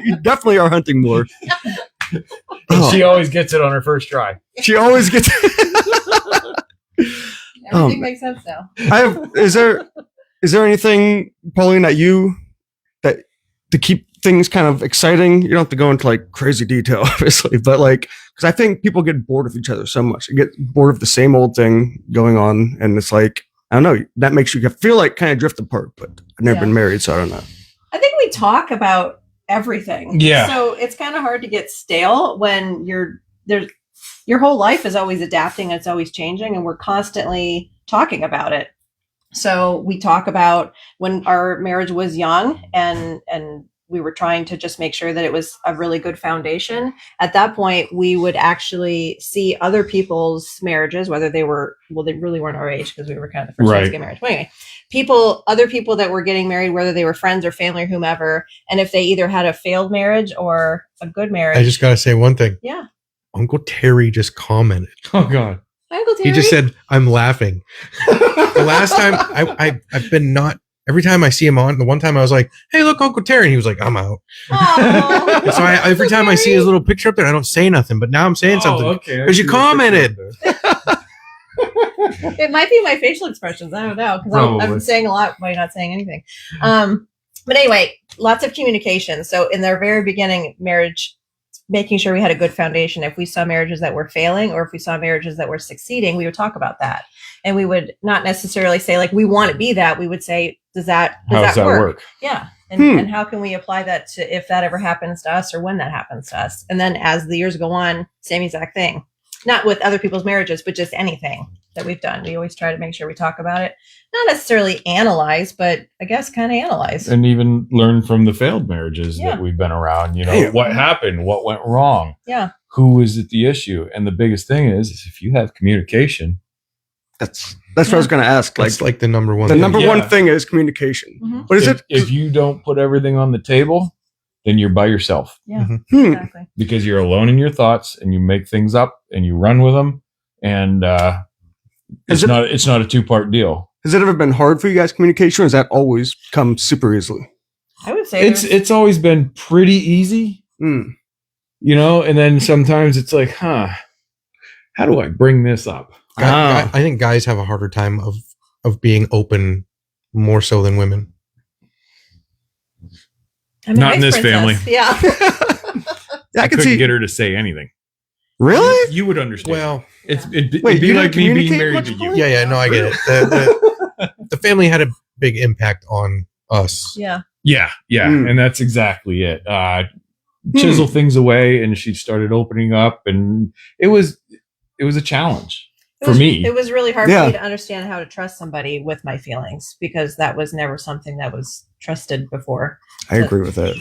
You definitely are hunting more. And Oh, she always gets it on her first try. she always gets. Everything makes sense now. Is there anything, Pauline, that to keep things kind of exciting? You don't have to go into like crazy detail, obviously, but like, because I think people get bored of each other so much. They get bored of the same old thing going on, and it's like, I don't know, that makes you feel like kind of drift apart. But I've never Yeah. been married, so I don't know. I think we talk about everything. Yeah. So it's kind of hard to get stale when your whole life is always adapting, it's always changing, and we're constantly talking about it. So we talk about when our marriage was young and we were trying to just make sure that it was a really good foundation. At that point, we would actually see other people's marriages, whether they really weren't our age because we were kind of the first ones Right. to get married. But anyway, other people that were getting married, whether they were friends or family or whomever, and if they either had a failed marriage or a good marriage. I just got to say one thing. Yeah. Uncle Terry just commented. Oh God. Uncle Terry. He just said, "I'm laughing." The last time I've been not. Every time I see him on, the one time I was like, "Hey, look, Uncle Terry," and he was like, "I'm out." Aw. So every time I see his little picture up there, I don't say nothing. But now I'm saying something. okay. 'Cause you commented. It might be my facial expressions. I don't know because I'm Probably. saying a lot by not saying anything. But anyway, lots of communication. So in their very beginning marriage, making sure we had a good foundation. If we saw marriages that were failing or if we saw marriages that were succeeding, we would talk about that. And we would not necessarily say like, we want to be that. We would say, does that work? Yeah. And how can we apply that to if that ever happens to us or when that happens to us? And then as the years go on, same exact thing. Not with other people's marriages, but just anything that we've done. We always try to make sure we talk about it. Not necessarily analyze, but I guess kind of analyze. And even learn from the failed marriages Yeah. that we've been around. You know, Yeah. what happened? What went wrong? Yeah. Who was at the issue? And the biggest thing is if you have communication. That's what I was going to ask. Like, That's like the number one. the thing. number Yeah. one thing is communication. Mhm. What is If you don't put everything on the table, then you're by yourself Yeah, Hmm. exactly. because you're alone in your thoughts and you make things up and you run with them. And Is it- it's not a 2-part deal. Has it ever been hard for you guys communication, or has that always come super easily? I would say It's always been pretty easy, Hmm. you know, and then sometimes it's like, how do I bring this up? Ah. I think guys have a harder time of being open more so than women. I'm a Not in nice this princess. family. Yeah. Yeah, I can couldn't see. get her to say anything. Really? You would understand. Well, it'd Wait, be you like didn't me being communicate married much to with you. her? yeah, no, I get it. The family had a big impact on us. Yeah. Yeah, Hmm. and that's exactly it. Chisel things away, and she started opening up, and it was a challenge It for was- me. It was really hard Yeah. for me to understand how to trust somebody with my feelings because that was never something that was trusted before. I agree with that.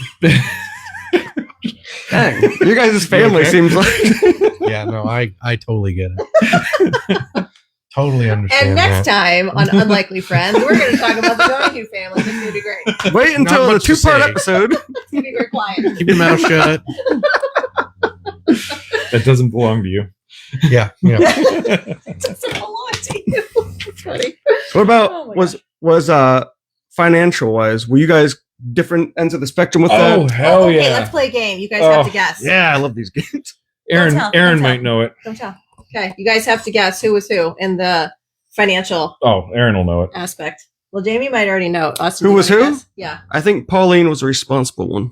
Dang, you guys' family okay? seems like. Yeah, no, I totally get it. Totally understand. And next that. time on Unlikely Friends, we're going to talk about the Donahue family. It's going to be great. It's Wait until the much to 2-part say. episode. going to be very quiet. Keep your mouth shut. That doesn't belong to you. Yeah, yeah. It doesn't belong to you. It's funny. What about Oh my was financial wise? Were you guys different ends of the spectrum with Oh that? hell Okay, yeah! let's play a game. You guys have Oh, to guess. Yeah, I love these games. Aaron Don't tell, Aaron don't might tell. know it. Don't tell. Okay, you guys have to guess who was who in the financial Oh, Aaron will know it. aspect. Well, Jamie might already know. Austin, Who do you was wanna who? guess? Yeah. I think Pauline was the responsible one.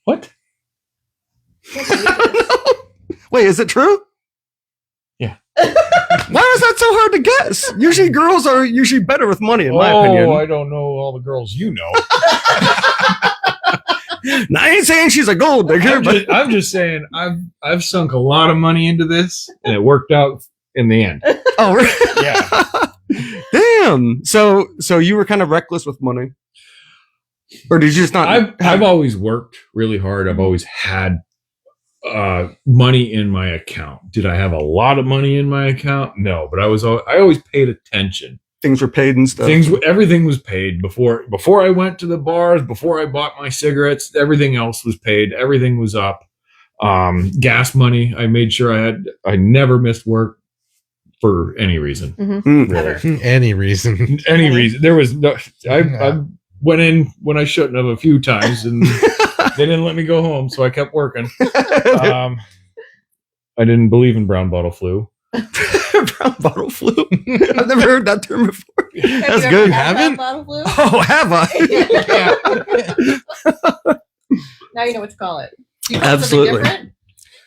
What? Wait, is it true? Yeah. Why is that so hard to guess? Usually girls are usually better with money, in my opinion. I don't know all the girls you know. Now, I ain't saying she's a gold digger, but I'm just saying I've sunk a lot of money into this, and it worked out in the end. oh, really? Yeah. Damn. So you were kind of reckless with money, or did you just not? I've always worked really hard. I've always had money in my account. Did I have a lot of money in my account? No, but I always paid attention. Things were paid and stuff. Everything was paid before I went to the bars, before I bought my cigarettes. Everything else was paid. Everything was up. Gas money. I made sure I never missed work for any reason. Mm. Any reason. Any reason. There was no. I went in when I shouldn't have a few times, and they didn't let me go home, so I kept working. I didn't believe in brown bottle flu. Brown bottle flu. I've never heard that term before. That's you good. ever had Haven't? brown bottle flu? Oh, have I? Now you know what to call it. Do you call Absolutely. It something different?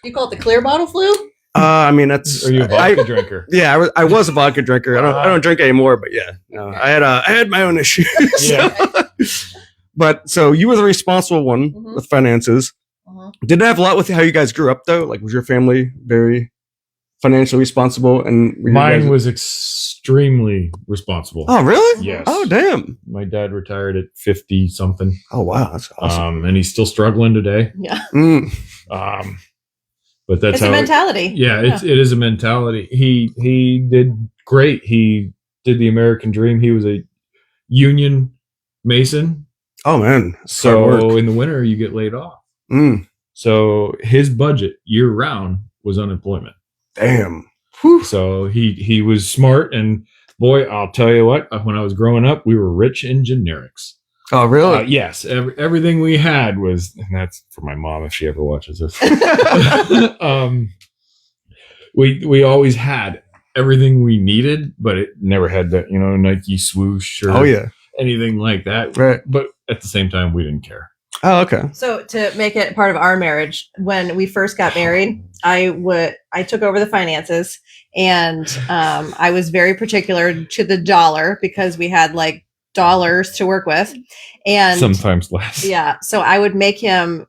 Do you call it the clear bottle flu? I mean, that's. Are you a vodka drinker? Yeah, I was a vodka drinker. I don't drink anymore, but yeah, no, I had my own issues. Yeah. But so you were the responsible one Mhm. with finances. Did it have a lot with how you guys grew up though? Like, was your family very financially responsible? And were you Mine guys- was extremely responsible. Oh, really? Yes. Oh, damn. My dad retired at 50 something. Oh, wow, that's awesome. And he's still struggling today. Yeah. Mm. But that's It's how a mentality. it is a mentality. He did great. He did the American dream. He was a union mason. Oh man, that's hard So work. in the winter you get laid off. Mm. So his budget year round was unemployment. Damn. So he was smart, and boy, I'll tell you what, when I was growing up, we were rich in generics. Oh, really? Yes, everything we had was, and that's for my mom if she ever watches this. We always had everything we needed, but it never had that, Nike swoosh or Oh, yeah. anything like that. Right. But at the same time, we didn't care. Oh, okay. So to make it part of our marriage, when we first got married, I took over the finances, and I was very particular to the dollar because we had like dollars to work with, and Sometimes less. yeah, so I would make him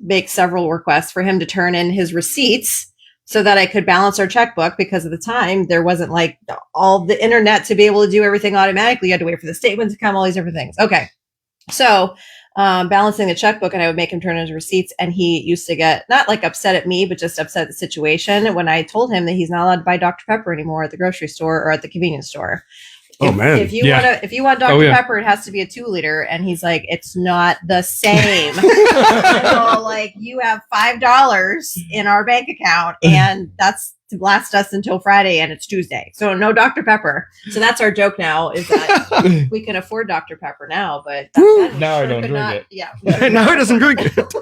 make several requests for him to turn in his receipts so that I could balance our checkbook, because at the time there wasn't like all the internet to be able to do everything automatically. You had to wait for the statement to come, all these different things. Okay. So balancing the checkbook, and I would make him turn in his receipts, and he used to get not like upset at me, but just upset at the situation when I told him that he's not allowed to buy Dr. Pepper anymore at the grocery store or at the convenience store. Oh, man. If you Yeah. want Dr. Oh, yeah. Pepper, it has to be a 2-liter, and he's like, it's not the same. So, like, you have $5 in our bank account, and that's to last us until Friday, and it's Tuesday. So no Dr. Pepper. So that's our joke now, is that we can afford Dr. Pepper now, but back then we Now I sure don't could drink not- it. Yeah. Now he doesn't drink it.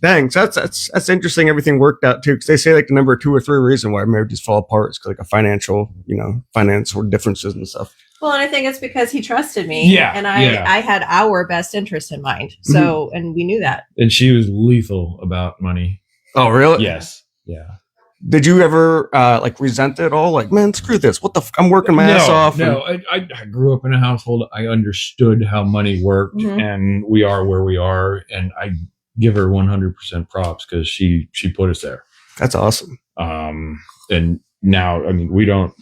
Dang, so that's interesting. Everything worked out too, because they say like the number 2 or 3 reason why marriages fall apart is 'cause, like a financial differences and stuff. Well, and I think it's because he trusted me. Yeah, And I yeah. had our best interest in mind. So, and we knew that. And she was lethal about money. Oh, really? Yes. Yeah. Did you ever resent it all? Like, man, screw this. What the? I'm working my ass off. No, I grew up in a household. I understood how money worked, Mhm. and we are where we are. And I give her 100% props because she put us there. That's awesome. And now, I mean, we don't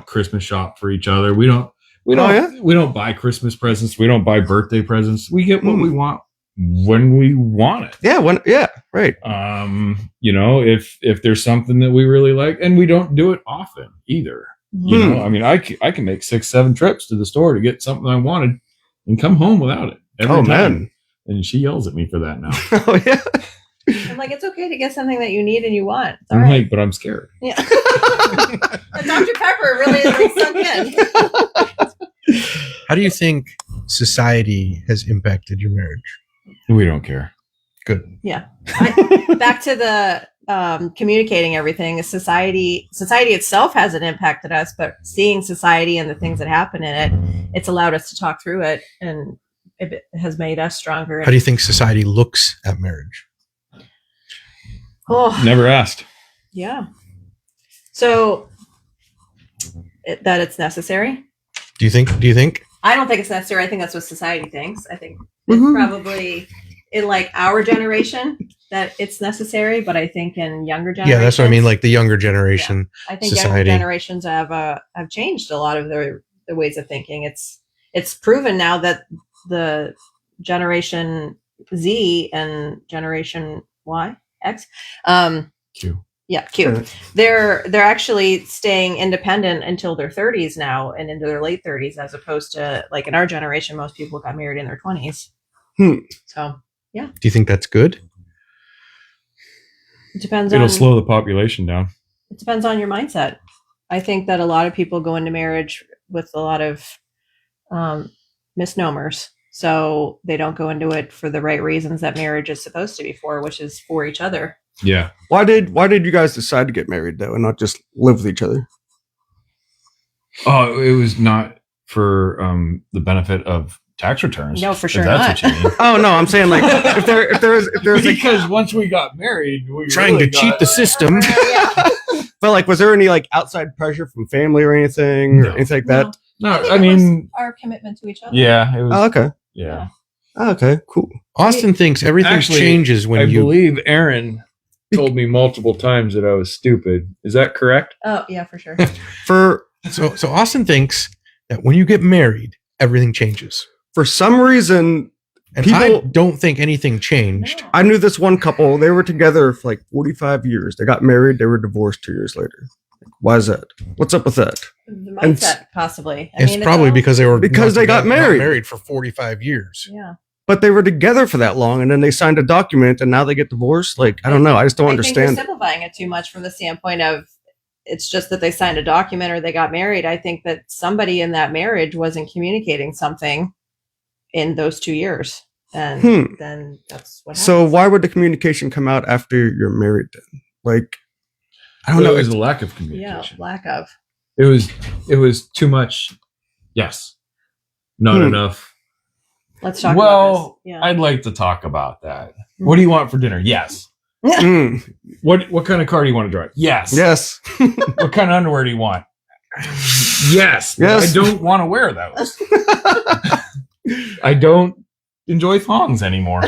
Christmas shop for each other. We don't buy Christmas presents. We don't buy birthday presents. We get what we want when we want it. Yeah. Right. If there's something that we really like, and we don't do it often either. I mean, I can make 6-7 trips to the store to get something I wanted and come home without it every Oh, time. man. And she yells at me for that now. Oh, yeah. I'm like, it's okay to get something that you need and you want. It's all I'm right. like, but I'm scared. Yeah. But Dr. Pepper really is sunk in. How do you think society has impacted your marriage? We don't care. Good. Yeah. Back to the communicating everything. Society itself hasn't impacted us, but seeing society and the things that happen in it, it's allowed us to talk through it, and it has made us stronger. How do you think society looks at marriage? Oh, Never asked. yeah. So that it's necessary. Do you think? I don't think it's necessary. I think that's what society thinks. I think Mhm. it's probably in like our generation that it's necessary, but I think in younger generations, Yeah, that's what I mean. Like the younger generation. I think society. younger generations have changed a lot of their ways of thinking. It's proven now that the Generation Z and Generation Y, X. Q. Yeah, Q. They're actually staying independent until their 30s now and into their late 30s, as opposed to like in our generation, most people got married in their 20s. So Do you think that's good? it depends It'll on slow the population down. it depends on your mindset. I think that a lot of people go into marriage with a lot of misnomers. So they don't go into it for the right reasons that marriage is supposed to be for, which is for each other. Yeah. Why did you guys decide to get married though, and not just live with each other? Oh, it was not for the benefit of tax returns. No, for if sure that's not. what you mean. Oh no, I'm saying like if there's like, Because once we got married, we Trying really to cheat the system. but like, was there any like outside pressure from family or anything or No. anything like that? No, think I it was mean, our commitment to each other. yeah, it was. Oh, okay. Yeah. Oh, okay. Cool. Austin thinks everything Actually, changes when I you. believe Aaron told me multiple times that I was stupid. Is that correct? Oh yeah, for sure. For So Austin thinks that when you get married, everything changes. some reason, And People- I don't think anything changed. No. I knew this one couple. They were together for like 45 years. They got married. They were divorced 2 years later. Why is that? What's up with that? The And mindset, possibly. It's probably all- because they were Because they got not married. married for 45 years. Yeah. But they were together for that long, and then they signed a document, and now they get divorced. Like, I don't know. I just don't I think understand. you're simplifying it too much from the standpoint of it's just that they signed a document or they got married. I think that somebody in that marriage wasn't communicating something in those 2 years. And then that's what happens. So why would the communication come out after you're married then? Like, I don't Well, know. it was a lack of yeah, communication. lack of. It was too much. Yes. Not enough. Let's talk about Well, this. Yeah. I'd like to talk about that. What do you want for dinner? Yes. Mm, What kind of car do you want to drive? Yes. yes. What kind of underwear do you want? Yes. Yes. I don't want to wear those. I don't enjoy thongs anymore.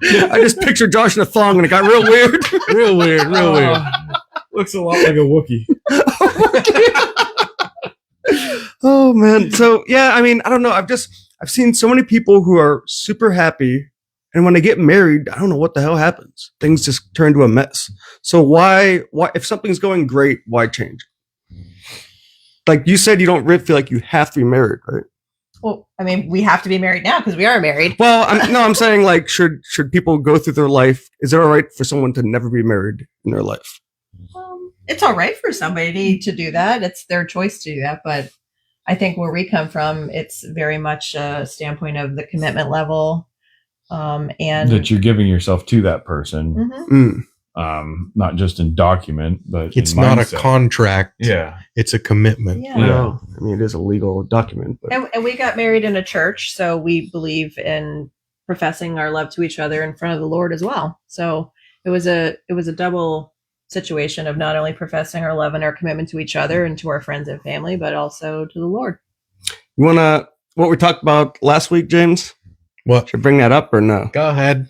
I just pictured Josh in a thong, and it got real weird. Real weird, real weird. Looks a lot like a Wookiee. Oh man. So yeah, I mean, I don't know. I've seen so many people who are super happy, and when they get married, I don't know what the hell happens. Things just turn to a mess. So why if something's going great, why change it? Like you said, you don't really feel like you have to be married, right? Well, I mean, we have to be married now because we are married. Well, I'm saying like, should people go through their life? Is it all right for someone to never be married in their life? It's all right for somebody to do that. It's their choice to do that. But I think where we come from, it's very much a standpoint of the commitment level. And That you're giving yourself to that person, Mhm. not just in document, but It's in not a mindset. contract. Yeah. It's a commitment. Yeah. Well, I mean, it is a legal document, but And we got married in a church, so we believe in professing our love to each other in front of the Lord as well. So it was a double situation of not only professing our love and our commitment to each other and to our friends and family, but also to the Lord. you wanna what we talked about last week, James? What? Should I bring that up or no? Go ahead.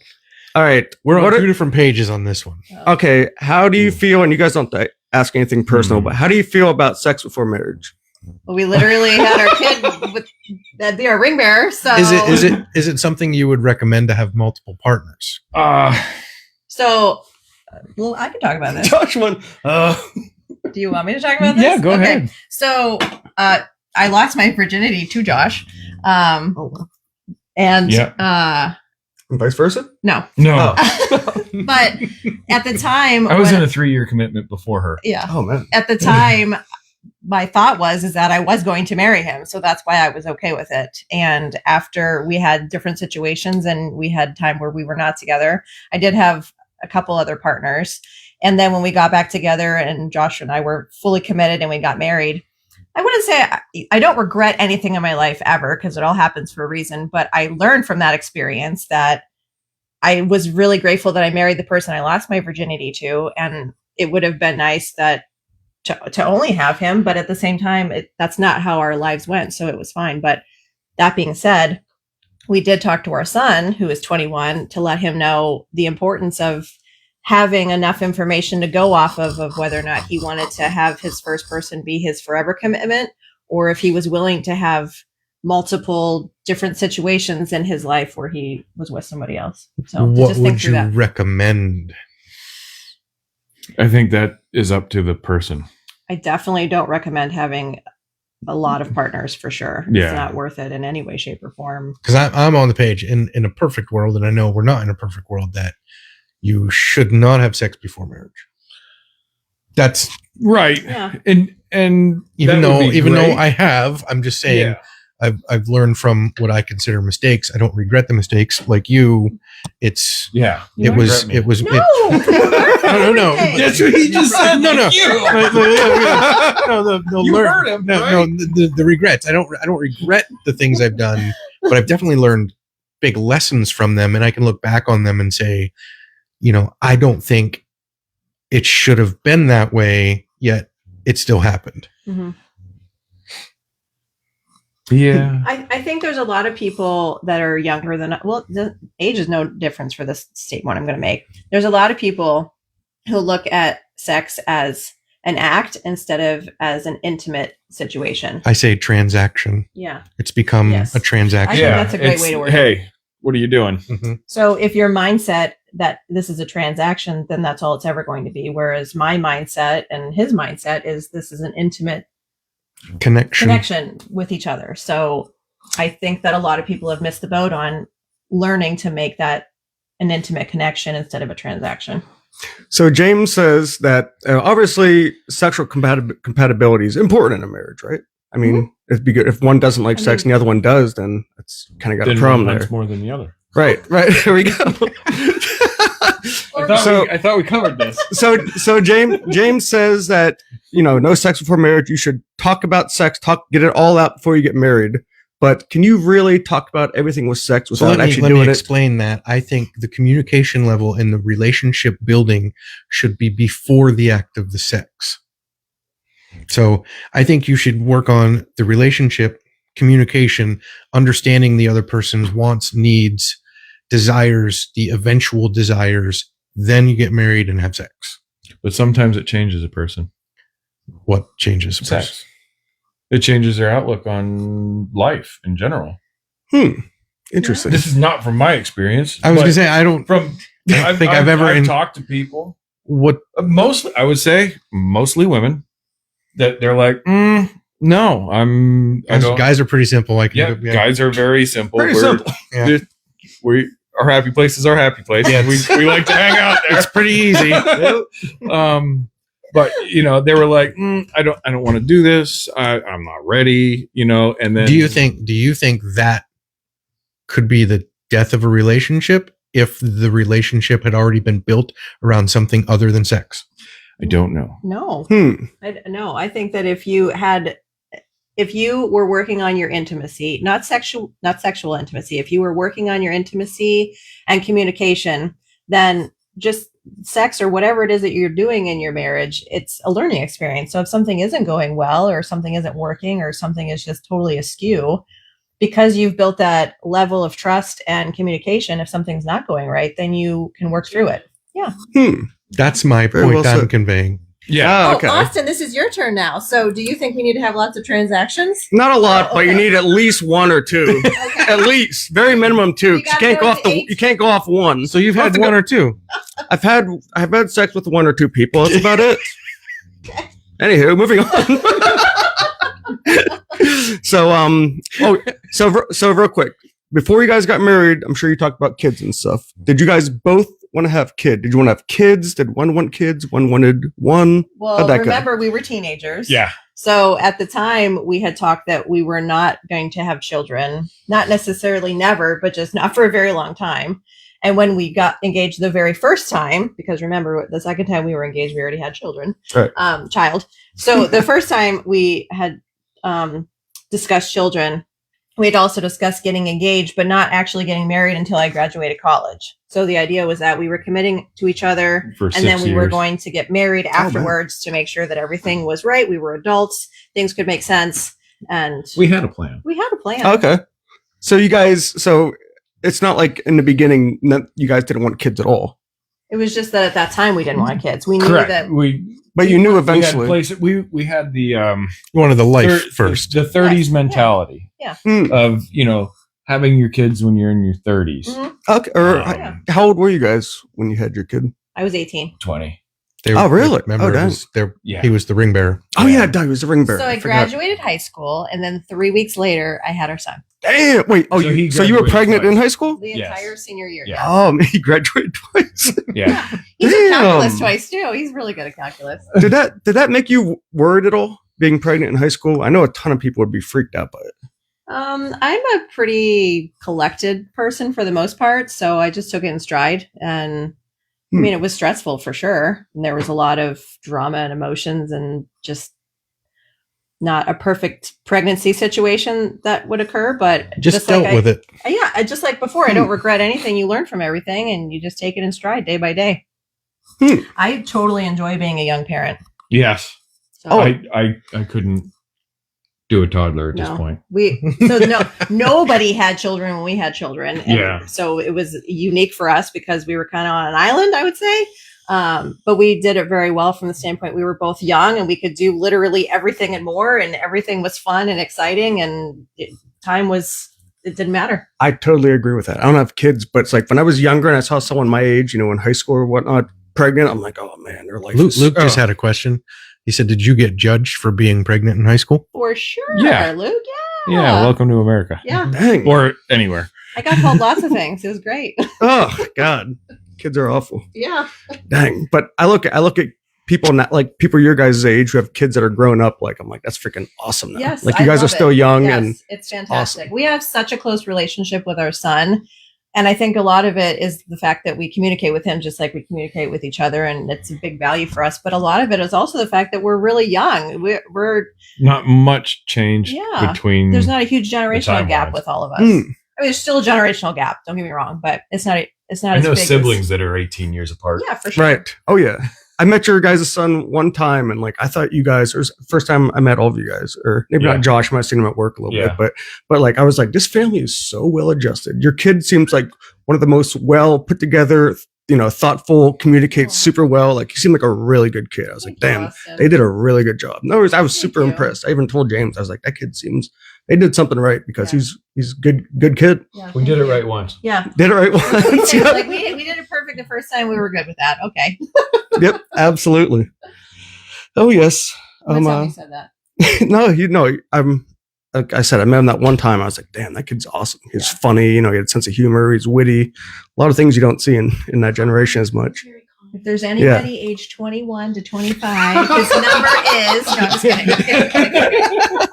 All right, We're on What are- two different pages on this one. Okay, how do you feel? And you guys don't ask anything personal, but how do you feel about sex before marriage? Well, we literally had our kid with that'd be our ring bearer. So Is it something you would recommend to have multiple partners? So, well, I can talk about this. Josh went, Do you want me to talk about this? Yeah, go ahead. So, I lost my virginity to Josh. oh, And Yeah. and vice versa. no, No. but at the time, I was when- in a 3-year commitment before her. yeah, Oh man, at the time, my thought is that I was going to marry him, so that's why I was okay with it. And after we had different situations and we had time where we were not together, I did have a couple other partners. And then when we got back together and Josh and I were fully committed and we got married, I wouldn't say I don't regret anything in my life ever because it all happens for a reason. But I learned from that experience that I was really grateful that I married the person I lost my virginity to. And it would have been nice that to only have him. But at the same time, that's not how our lives went. So it was fine. But that being said, we did talk to our son, who is 21, to let him know the importance of having enough information to go off of whether or not he wanted to have his first person be his forever commitment, or if he was willing to have multiple different situations in his life where he was with somebody else. So What just think would through you that. recommend? I think that is up to the person. I definitely don't recommend having a lot of partners for sure. Yeah. It's not worth it in any way, shape, or form. Because I'm on the page in a perfect world, and I know we're not in a perfect world, that you should not have sex before marriage. That's Right. Yeah. And even that would though be even though great. I have, I'm just saying Yeah. I've learned from what I consider mistakes. I don't regret the mistakes like you. It's Yeah. You it was regret me. it was No, no. That's what he just said. No, no. You. No, You heard him, no, right? the regrets. I don't regret the things I've done, but I've definitely learned big lessons from them, and I can look back on them and say, I don't think it should have been that way, yet it still happened. Mhm. Yeah. I think there's a lot of people that are younger than, well, the age is no difference for this statement I'm going to make. There's a lot of people who look at sex as an act instead of as an intimate situation. I say transaction. Yeah. It's become Yes. a transaction. I think that's a great way to word it. Hey, what are you doing? Mhm. So if your mindset that this is a transaction, then that's all it's ever going to be. Whereas my mindset and his mindset is this is an intimate connection with each other. So I think that a lot of people have missed the boat on learning to make that an intimate connection instead of a transaction. So James says that obviously sexual compatibility is important in a marriage, right? I mean, it'd be good if one doesn't like I sex mean- and the other one does, then it's kind of got Then a problem one there. wants more than the other. Right. Here we go. I thought we covered this. So James says that no sex before marriage. You should talk about sex, get it all out before you get married. But can you really talk about everything with sex So without let actually me doing it? explain that. I think the communication level and the relationship building should be before the act of the sex. So I think you should work on the relationship, communication, understanding the other person's wants, needs, desires, the eventual desires. Then you get married and have sex. But sometimes it changes a person. What changes? Sex. It changes their outlook on life in general. Interesting. This is not from my experience. I was but going to say, I don't from think I've ever talked to people. what Mostly, I would say, mostly women that they're like, no, I don't. guys are pretty simple. I can Yeah, guys are very simple. Pretty simple. Yeah. We our happy place is our happy place. Yeah, we like to hang out there. It's pretty easy. But they were like, I don't want to do this. I'm not ready. And then Do you think that could be the death of a relationship if the relationship had already been built around something other than sex? I don't know. No, Hmm. I think that if you were working on your intimacy, not sexual intimacy, if you were working on your intimacy and communication, then just sex or whatever it is that you're doing in your marriage, it's a learning experience. So if something isn't going well or something isn't working or something is just totally askew, because you've built that level of trust and communication, if something's not going right, then you can work through it. That's my Very point well I'm said. conveying. Yeah. Oh, okay. Austin, this is your turn now. So do you think we need to have lots of transactions? Not a lot, but you Okay. need at least one or two. Okay. At least, very minimum two. You 'Cause You gotta can't go go off to the. 8. You can't go off one. So you've Have had to one go- or two. I've had sex with one or two people. That's about it. Anywho, moving on. So real quick, before you guys got married, I'm sure you talked about kids and stuff. Did you guys both want to have kids? Did you want to have kids? Did one want kids? One wanted one? Well, How'd that go? remember, we were teenagers. Yeah. So at the time, we had talked that we were not going to have children, not necessarily never, but just not for a very long time. And when we got engaged the very first time, because remember, the second time we were engaged, we already had children, Right. Child. So the first time we had discussed children, we had also discussed getting engaged, but not actually getting married until I graduated college. So the idea was that we were committing to each other, For and then 6 we were years. going to get married man. afterwards to make sure that everything was right. We were adults, things could make sense, and We had a plan. we had a plan. Okay. So you guys, it's not like in the beginning that you guys didn't want kids at all, It was just that at that time we didn't want kids. We knew Correct. that. but you knew We eventually. had places. We had the You wanted the life first. the 30s mentality Hmm. of having your kids when you're in your 30s. Mhm. Okay. Or Yeah. how old were you guys when you had your kid? I was 18. 20. Oh, really? Remember, Oh, dang. he was the ring bearer. Oh yeah, Doug was the ring bearer. So I forgot. graduated high school, and then 3 weeks later, I had our son. Damn. Wait. Oh, So he so you were graduated pregnant twice. in high school? The Yes. entire senior year. Yeah. Oh, man, he graduated twice. Yeah. He took calculus Damn. twice too. He's really good at calculus. did that make you worried at all? Being pregnant in high school? I know a ton of people would be freaked out by it. I'm a pretty collected person for the most part, so I just took it in stride. And I mean, it was stressful for sure. And there was a lot of drama and emotions, and just not a perfect pregnancy situation that would occur. But Just dealt with it. Yeah, just like before, I don't regret anything. You learn from everything, and you just take it in stride day by day. I totally enjoy being a young parent. Yes. So I couldn't do a toddler at this No. point. Nobody had children when we had children. And Yeah. so it was unique for us because we were kind of on an island, I would say. But we did it very well from the standpoint we were both young and we could do literally everything and more, and everything was fun and exciting, and it didn't matter. I totally agree with that. I don't have kids, but it's like when I was younger and I saw someone my age, you know, in high school or whatnot, pregnant, I'm like, oh man, their life Luke, is Luke just had a question. He said, "Did you get judged for being pregnant in high school?" For sure, Yeah. Luke. Yeah. Yeah. Welcome to America. Yeah. dang. Or anywhere. I got told lots of things. It was great. Oh God, kids are awful. Yeah. Dang. But I look at people not like people your guys' age who have kids that are grown up. Like I'm like, that's freaking awesome. Now. Yes. Like you I guys are love still it. young Yes, and it's fantastic. awesome. We have such a close relationship with our son. And I think a lot of it is the fact that we communicate with him just like we communicate with each other. And it's a big value for us. But a lot of it is also the fact that we're really young. We're Not much change Yeah. between. there's not a huge generational timelines. gap with all of us. Mm. I mean, there's still a generational gap. Don't get me wrong, but it's not I as know big as- siblings that are 18 years apart. Yeah, for sure. right. Oh yeah. I met your guys' son one time, and like I thought you guys. It was the first time I met all of you guys, or maybe Yeah. not Josh. I might have seen him at work a little Yeah. bit, but like I was like, this family is so well adjusted. Your kid seems like one of the most well put together, you know, thoughtful, communicates Aw. super well. Like he seemed like a really good kid. I was like, Thank you, damn, Austin. they did a really good job. No worries, I was Thank super you. impressed. I even told James, I was like, that kid seems they did something right because Yeah. he's good kid. Yeah, We thank did it you. right once. Yeah. Did it right That's what we once. say. Yep. Like we did it perfect the first time. We were good with that. Okay. Yep, absolutely. Oh yes. That's how we said that. No, I'm like I said, I met him that one time. I was like, damn, that kid's awesome. He's funny, you know, he had a sense of humor, he's witty. A lot of things you don't see in that generation as much. If there's anybody age 21 to 25, his number is. No, I'm just kidding.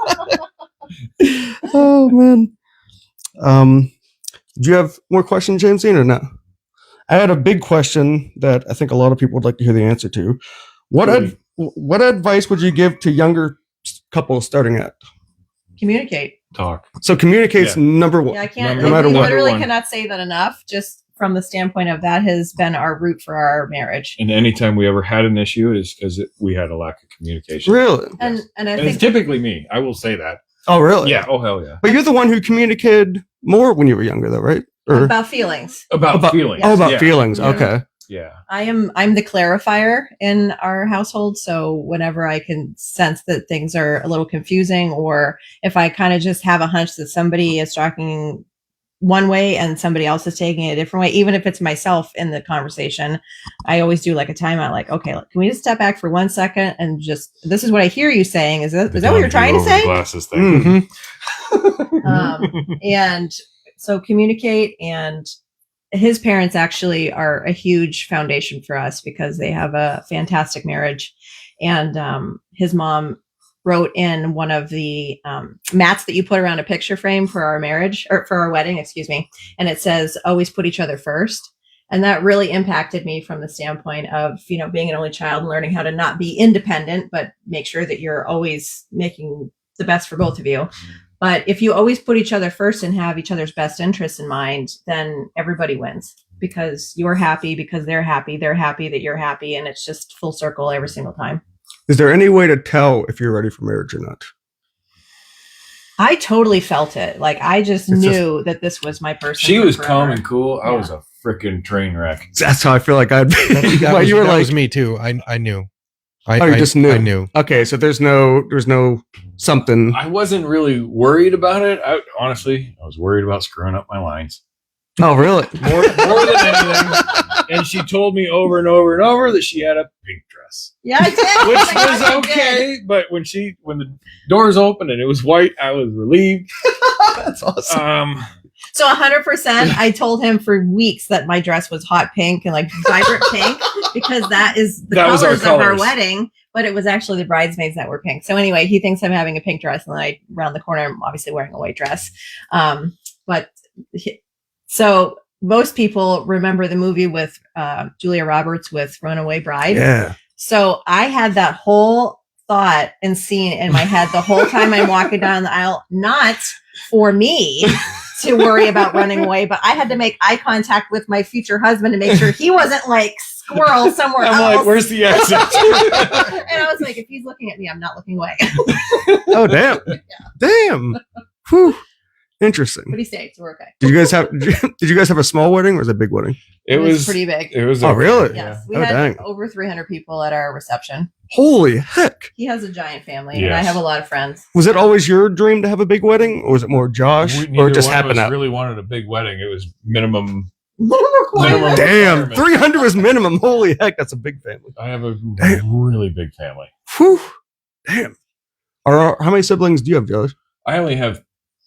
Oh man. Do you have more questions, Jamesine, or no? I had a big question that I think a lot of people would like to hear the answer to. What advice would you give to younger couples starting out? Communicate. Talk. So communicate's Yeah. number one. Yeah, I can't. No matter we what. literally One. cannot say that enough. Just from the standpoint of that has been our root for our marriage. And anytime we ever had an issue, it is because we had a lack of communication. Really? And I And think it's typically me. I will say that. Oh, really? Yeah. Oh, hell yeah. But you're the one who communicated more when you were younger, though, right? Or about feelings. About feelings. oh, about Yeah. feelings. Yeah. Okay. Yeah. I'm the clarifier in our household. So whenever I can sense that things are a little confusing, or if I kind of just have a hunch that somebody is talking one way and somebody else is taking it a different way, even if it's myself in the conversation, I always do like a timeout. Like, okay, can we just step back for 1 second and just, this is what I hear you saying. Is that what you're trying to Over say? Glasses thing. Mhm. And so communicate. And his parents actually are a huge foundation for us because they have a fantastic marriage. And his mom wrote in one of the mats that you put around a picture frame for our marriage, or for our wedding, excuse me. And it says, always put each other first. And that really impacted me from the standpoint of, you know, being an only child and learning how to not be independent, but make sure that you're always making the best for both of you. But if you always put each other first and have each other's best interests in mind, then everybody wins because you're happy, because they're happy that you're happy. And it's just full circle every single time. Is there any way to tell if you're ready for marriage or not? I totally felt it. Like I just It's knew that this was my person. She for was forever. calm and cool. I Yeah. was a freaking train wreck. That's how I feel like I'd be. That Well, was, you were that like, was me too. I knew. Oh, you just knew. I knew. Okay, so there's no something. I wasn't really worried about it. Honestly, I was worried about screwing up my lines Oh, really? more than anything. And she told me over and over and over that she had a pink dress, Yeah, I did. which Oh my gosh, was I did. okay. But when the doors opened and it was white, I was relieved. That's awesome. So 100%, I told him for weeks that my dress was hot pink and like vibrant pink because that is the That was our colors of our colors. wedding. But it was actually the bridesmaids that were pink. So anyway, he thinks I'm having a pink dress, and then I round the corner, I'm obviously wearing a white dress. So most people remember the movie with Julia Roberts with Runaway Bride. Yeah. So I had that whole thought and scene in my head the whole time I'm walking down the aisle, not for me to worry about running away, but I had to make eye contact with my future husband to make sure he wasn't like squirrel somewhere I'm else. like, where's the exit? And I was like, if he's looking at me, I'm not looking away. Oh, damn. Damn. Whew. Interesting. But he stayed, so we're okay. Did you guys have a small wedding or was it a big wedding? It was pretty big. It was. Oh, really? Yes, we Oh, had dang. over 300 people at our reception. Holy heck. He has a giant family, and I Yes. have a lot of friends. Was it always your dream to have a big wedding or was it more Josh or Neither it just one of happened us out? really wanted a big wedding. It was minimum. Minimum Damn. requirement. 300 was minimum. Holy heck. That's a big family. I have a Damn. really big family. Whew. Damn. How many siblings do you have, Josh? I only have.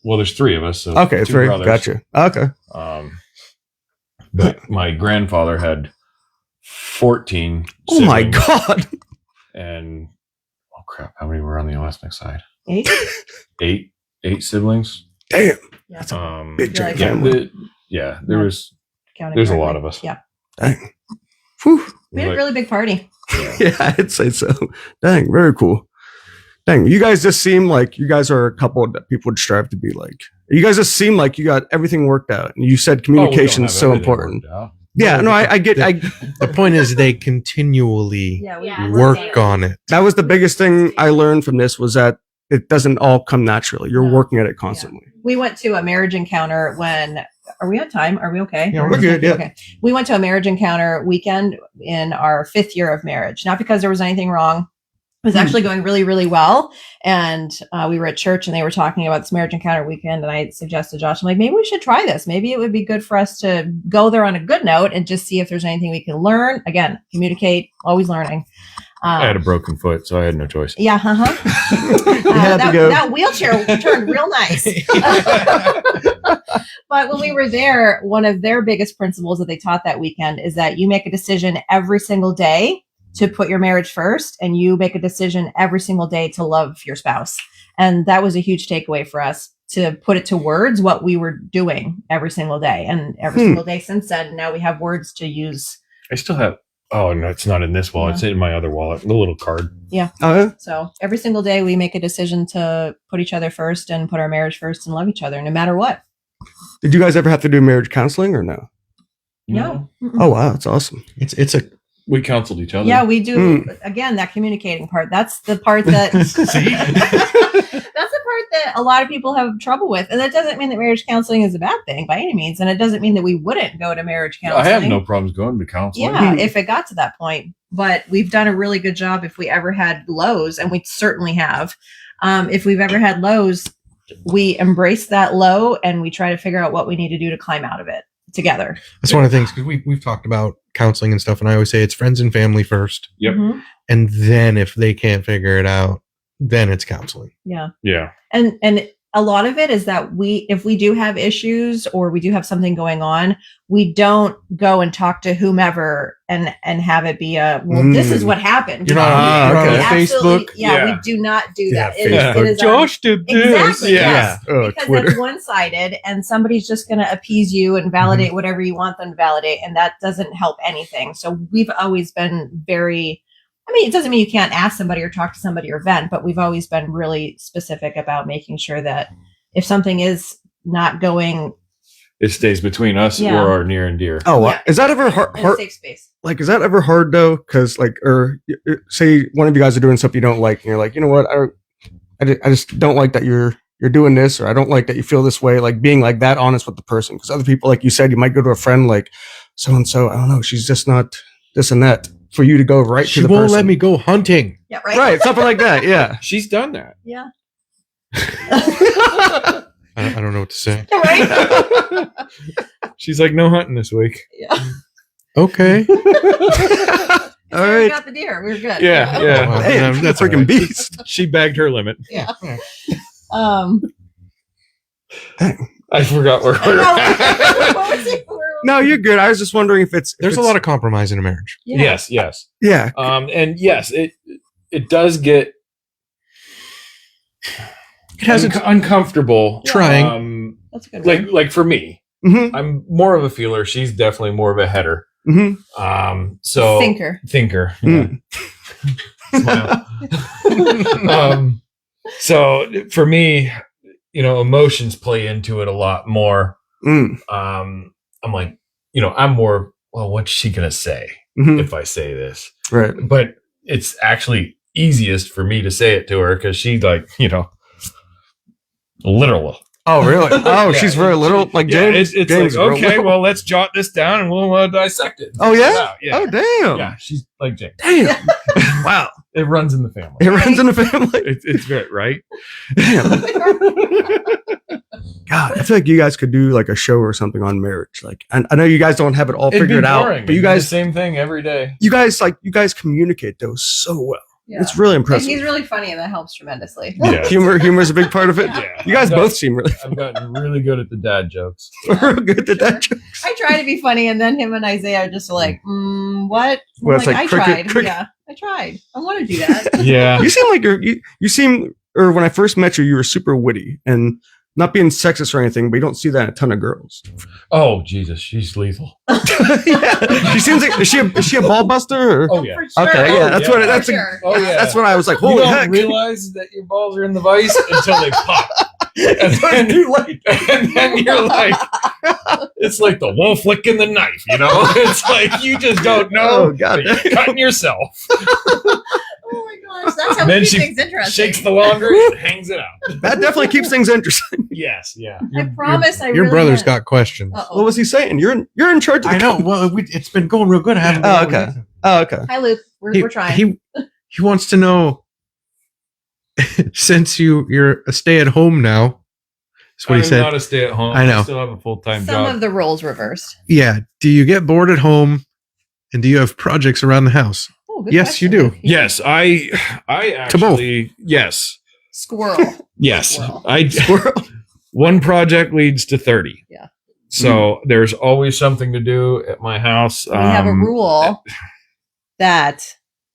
Well, there's three of us. So Okay, two three. brothers. Gotcha. Okay. But my grandfather had 14. Oh my siblings, God. And oh crap, how many were on the Olesnik side? 8? Eight siblings. Damn. Yeah. Big You're like- giant Yeah, family. there was. Counting There's a correctly. lot of us. Yeah. Dang. Whew. We had a Like- really big party. Yeah, I'd say so. Dang, very cool. Dang, you guys just seem like you guys are a couple that people would strive to be like. You guys just seem like you got everything worked out. And you said communication is so important. Yeah, no, I get. The point is they continually Yeah. Yeah. work on it. That was the biggest thing I learned from this was that it doesn't all come naturally. You're No. working at it constantly. We went to a marriage encounter when. Are we on time? Are we okay? Yeah, we're good, yeah. Okay. We went to a marriage encounter weekend in our 5th year of marriage. Not because there was anything wrong. It was actually going really, really well. And we were at church and they were talking about this marriage encounter weekend. And I suggested Josh, I'm like, maybe we should try this. Maybe it would be good for us to go there on a good note and just see if there's anything we can learn. Again, communicate, always learning. I had a broken foot, so I had no choice. Yeah, You had to go. that wheelchair turned real nice. But when we were there, one of their biggest principles that they taught that weekend is that you make a decision every single day to put your marriage first, and you make a decision every single day to love your spouse. And that was a huge takeaway for us to put it to words what we were doing every single day. And every single day since then, now we have words to use. I still have. Oh no, it's not in this wallet. Yeah. It's in my other wallet. The little card. Oh, yeah? So every single day we make a decision to put each other first and put our marriage first and love each other no matter what. Did you guys ever have to do marriage counseling or no? No. Mm-mm. Oh, wow. That's awesome. It's a We counseled each other. Yeah, we do. Again, that communicating part. That's the part that that's the part that a lot of people have trouble with. And that doesn't mean that marriage counseling is a bad thing by any means. And it doesn't mean that we wouldn't go to marriage I counseling. have no problems going to counseling. Yeah, if it got to that point. But we've done a really good job if we ever had lows, and we certainly have. If we've ever had lows, we embrace that low and we try to figure out what we need to do to climb out of it together. That's one of the things because we've talked about counseling and stuff, and I always say it's friends and family first, Yep. Mhm. and then if they can't figure it out, then it's counseling. Yeah. Yeah. And a lot of it is that if we do have issues or we do have something going on, we don't go and talk to whomever and have it be this is what happened. You're not, you're not We on absolutely- Facebook? Yeah, Yeah. we do not do Yeah, that. It is Josh did this. Exactly. Yeah. Yes. Oh, Because Twitter. that's one-sided, and somebody's just going to appease you and validate Mm-hmm. whatever you want them to validate, and that doesn't help anything. So we've always been very. I mean, it doesn't mean you can't ask somebody or talk to somebody or vent, but we've always been really specific about making sure that if something is not going It stays between us Yeah. or our near and dear. Oh, wow. Yeah. Is that ever hard? in a safe space. Like, is that ever hard though? Because like, or say one of you guys are doing something you don't like, and you're like, you know what, I just don't like that you're doing this, or I don't like that you feel this way. Like being like that honest with the person, because other people, like you said, you might go to a friend like so and so. I don't know, she's just not this and that. for you to go right She to the won't person. let me go hunting. Yeah, right. Right, something like that. Yeah. She's done that. Yeah. I don't know what to say. Right. She's like, no hunting this week. Yeah. Okay. All We right. got the deer. We're good. Yeah, yeah. Well, Hey, that's that's all freaking right. beast. She bagged her limit. Yeah. Dang. I forgot where I we're know. at. What was it? No, you're good. I was just wondering if it's. There's a lot of compromise in a marriage. Yeah. Yes, yes. Yeah. And yes, it does get It has its uncomfortable. trying. That's a good one. Like for me, Mm-hmm. I'm more of a feeler. She's definitely more of a header. Mm-hmm. So Thinker. Yeah. Smile. So for me, emotions play into it a lot more. Mm. I'm like, I'm more, well, what's she gonna say Mm-hmm. if I say this? Right. But it's actually easiest for me to say it to her because she's like, literal. Oh, really? Oh, Yeah, she's very little. Like Yeah, James. it's James like, is real okay, little. well, let's jot this down and we'll dissect it. Oh, yeah? Yeah. Oh, damn. Yeah, she's like James. Damn. Wow. It runs in the family. It runs in the family. It's good, right? Damn. God, I feel like you guys could do like a show or something on marriage. Like, I know you guys don't have it all It'd be figured out, boring. but you It'd be the guys, same thing every day. you guys communicate those so well. Yeah. It's really And impressive. he's really funny, and that helps tremendously. Yeah. Humor is a big part of it. Yeah. You guys both seem really I've gotten really good at the dad jokes. real good at that. I try to be funny, and then him and Isaiah are just like, what? I'm Well, it's like I cricket- tried. Yeah, I tried. I want to do that. Yeah. You seem like you seem, or when I first met you were super witty and not being sexist or anything, but you don't see that in a ton of girls. Oh Jesus, she's lethal. Yeah. She seems like is she a ball buster? Or? Oh yeah. For sure. Okay, yeah, that's yeah. what For that's sure. Oh yeah. that's what I was like. You Holy don't heck! realize that your balls are in the vice until they pop. And then, and then you're like, it's like the wolf licking the knife, It's like you just don't know. Oh, God. but you're cutting yourself. Oh my gosh, that's how Then we keep she things interesting. Shakes the laundry and hangs it out. That definitely keeps things interesting. Yes, yeah. I promise. I Your really brother's meant- got questions. Uh-oh. What was he saying? You're in charge of the I know. Well, it's been going real good. I haven't. Oh, okay. Oh, okay. Hi, Luke. We're trying. He wants to know since you're a stay at home now. That's what he I'm said. not a stay at home. I know. still have a full time Some job. of the roles reversed. Yeah. Do you get bored at home, and do you have projects around the house? Oh, good Yes, you question. do. Yes, I To both. actually yes. Squirrel. Yes. Squirrel. One project leads to 30. Yeah. So there's always something to do at my house. We have a rule that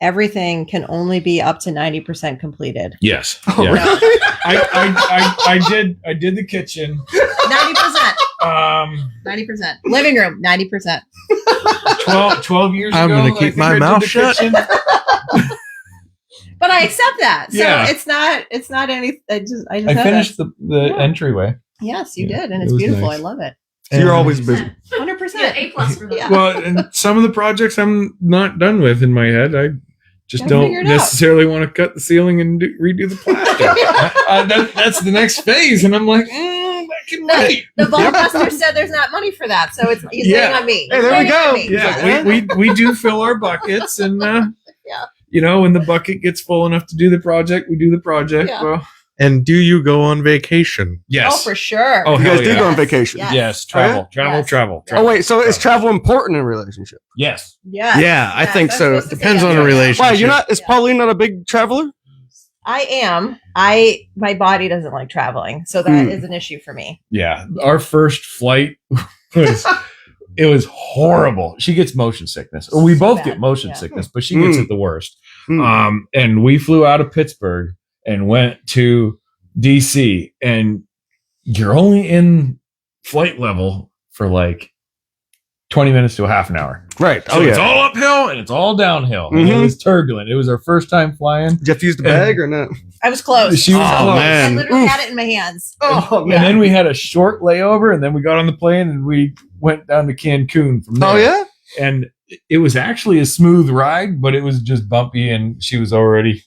everything can only be up to 90% completed. Yes. Oh, yeah. really? I did the kitchen. 90%. Um 90%. Living room, 90%. 12 years I'm ago. gonna I keep think my I did mouth the shut. kitchen. But I accept that. So Yeah. it's not any I just I know finished that. the Yeah. entryway. Yes, you Yeah, did, and it it's was beautiful. nice. I love it. So you're always busy. 100%. Yeah, A+ for that. Yeah. Well, and some of the projects I'm not done with in my head. I just Gotta figure don't it out. necessarily want to cut the ceiling and redo the plaster. That's the next phase, and I'm like, that can No, wait. The ball buster said there's not money for that, so he's Yeah. laying on me. Hey, there we He's laying go. on me. Yeah, we do fill our buckets, and Yeah. when the bucket gets full enough to do the project, we do the project. Yeah. Well, And do you go on vacation? yes, Oh, for sure. Oh, You hell guys do yeah. go on vacation. Yes. yes, travel, Yes. travel. Oh wait, so is travel important in a relationship? Yes, Yes. Yeah, I Yes, think I'm so. supposed to say Depends yes. on the relationship. Why you're not? Is Yeah. Pauline not a big traveler? I am. My body doesn't like traveling, so that is an issue for me. yeah. Our first flight was. It was horrible. She gets motion sickness. Or we So both bad, get motion yeah. sickness, but she gets Mm. it the worst. Mm. And we flew out of Pittsburgh and went to DC, and you're only in flight level for like 20 minutes to a half an hour. Right. So it's all uphill and it's all downhill. And it Mhm. was turbulent. It was our first time flying. Did you have to use the bag or not? I was close. She was Oh, close. man. I literally Oof. had it in my hands. Oh And then we had a short layover, and then we got on the plane and we went down to Cancun from there. Oh yeah. And it was actually a smooth ride, but it was just bumpy, and she was already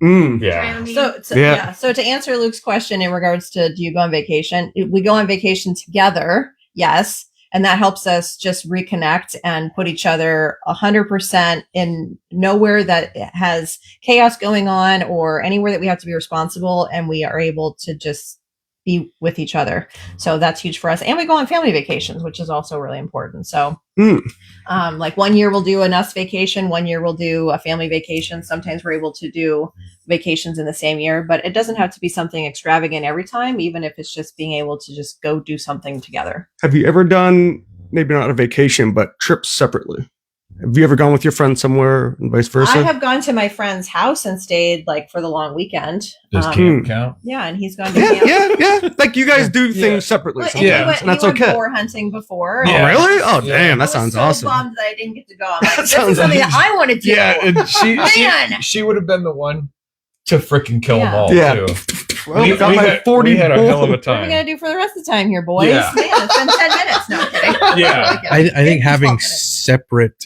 Mm. yeah. So Yeah. yeah. So to answer Luke's question in regards to do you go on vacation? We go on vacation together. Yes. And that helps us just reconnect and put each other 100% in nowhere that has chaos going on or anywhere that we have to be responsible. And we are able to just be with each other. So that's huge for us. And we go on family vacations, which is also really important. So like 1 year we'll do a Nuss vacation, 1 year we'll do a family vacation. Sometimes we're able to do vacations in the same year, but it doesn't have to be something extravagant every time, even if it's just being able to just go do something together. Have you ever done, maybe not a vacation, but trips separately? Have you ever gone with your friend somewhere and vice versa? I have gone to my friend's house and stayed like for the long weekend. Does camp count? Yeah, and he's gone to camp. Yeah. Like you guys do things separately. But, Sometimes, and and that's he went okay. boar hunting before. Oh, really? Oh, Yeah. damn. I That was sounds so awesome. bummed that I didn't get to go. I'm like, That this sounds is something amazing. that I want to do. Yeah, and Man! she would have been the one to freaking kill them Yeah. all Yeah. too. Well, got my 40 we had a hell of a What are we time. gonna do for the rest of the time here, boys? Yeah. Man, it's been 10 minutes. No, I'm kidding. Yeah. I think having 12 minutes. separate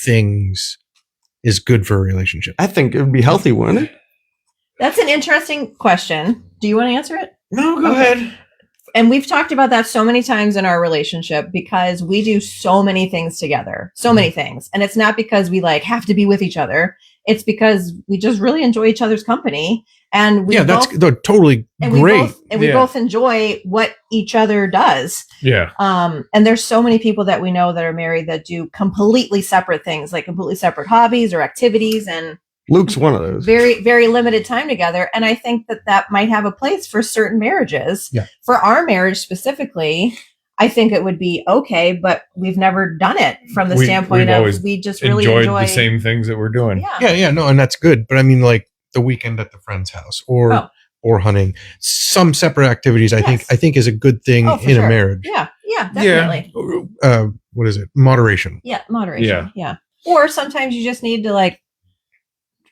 things is good for a relationship. I think it would be healthy, wouldn't it? That's an interesting question. Do you want to answer it? No, go ahead. And we've talked about that so many times in our relationship because we do so many things together, so many things. And it's not because we like have to be with each other. It's because we just really enjoy each other's company. And we That's both, totally and great. we Yeah. both enjoy what each other does. Yeah. And there's so many people that we know that are married that do completely separate things, like completely separate hobbies or activities, and Luke's one of those. very, very limited time together. And I think that that might have a place for certain marriages. Yeah. For our marriage specifically, I think it would be okay, but we've never done it from the standpoint we've of always we just really Enjoyed enjoy the same things that we're doing. Yeah. No, and that's good. But I mean, like the weekend at the friend's house or hunting, some separate activities. I think is a good thing Oh, for in sure. a marriage. Yeah. Yeah. Definitely. What is it? Moderation. Yeah. Moderation. Yeah. Or sometimes you just need to like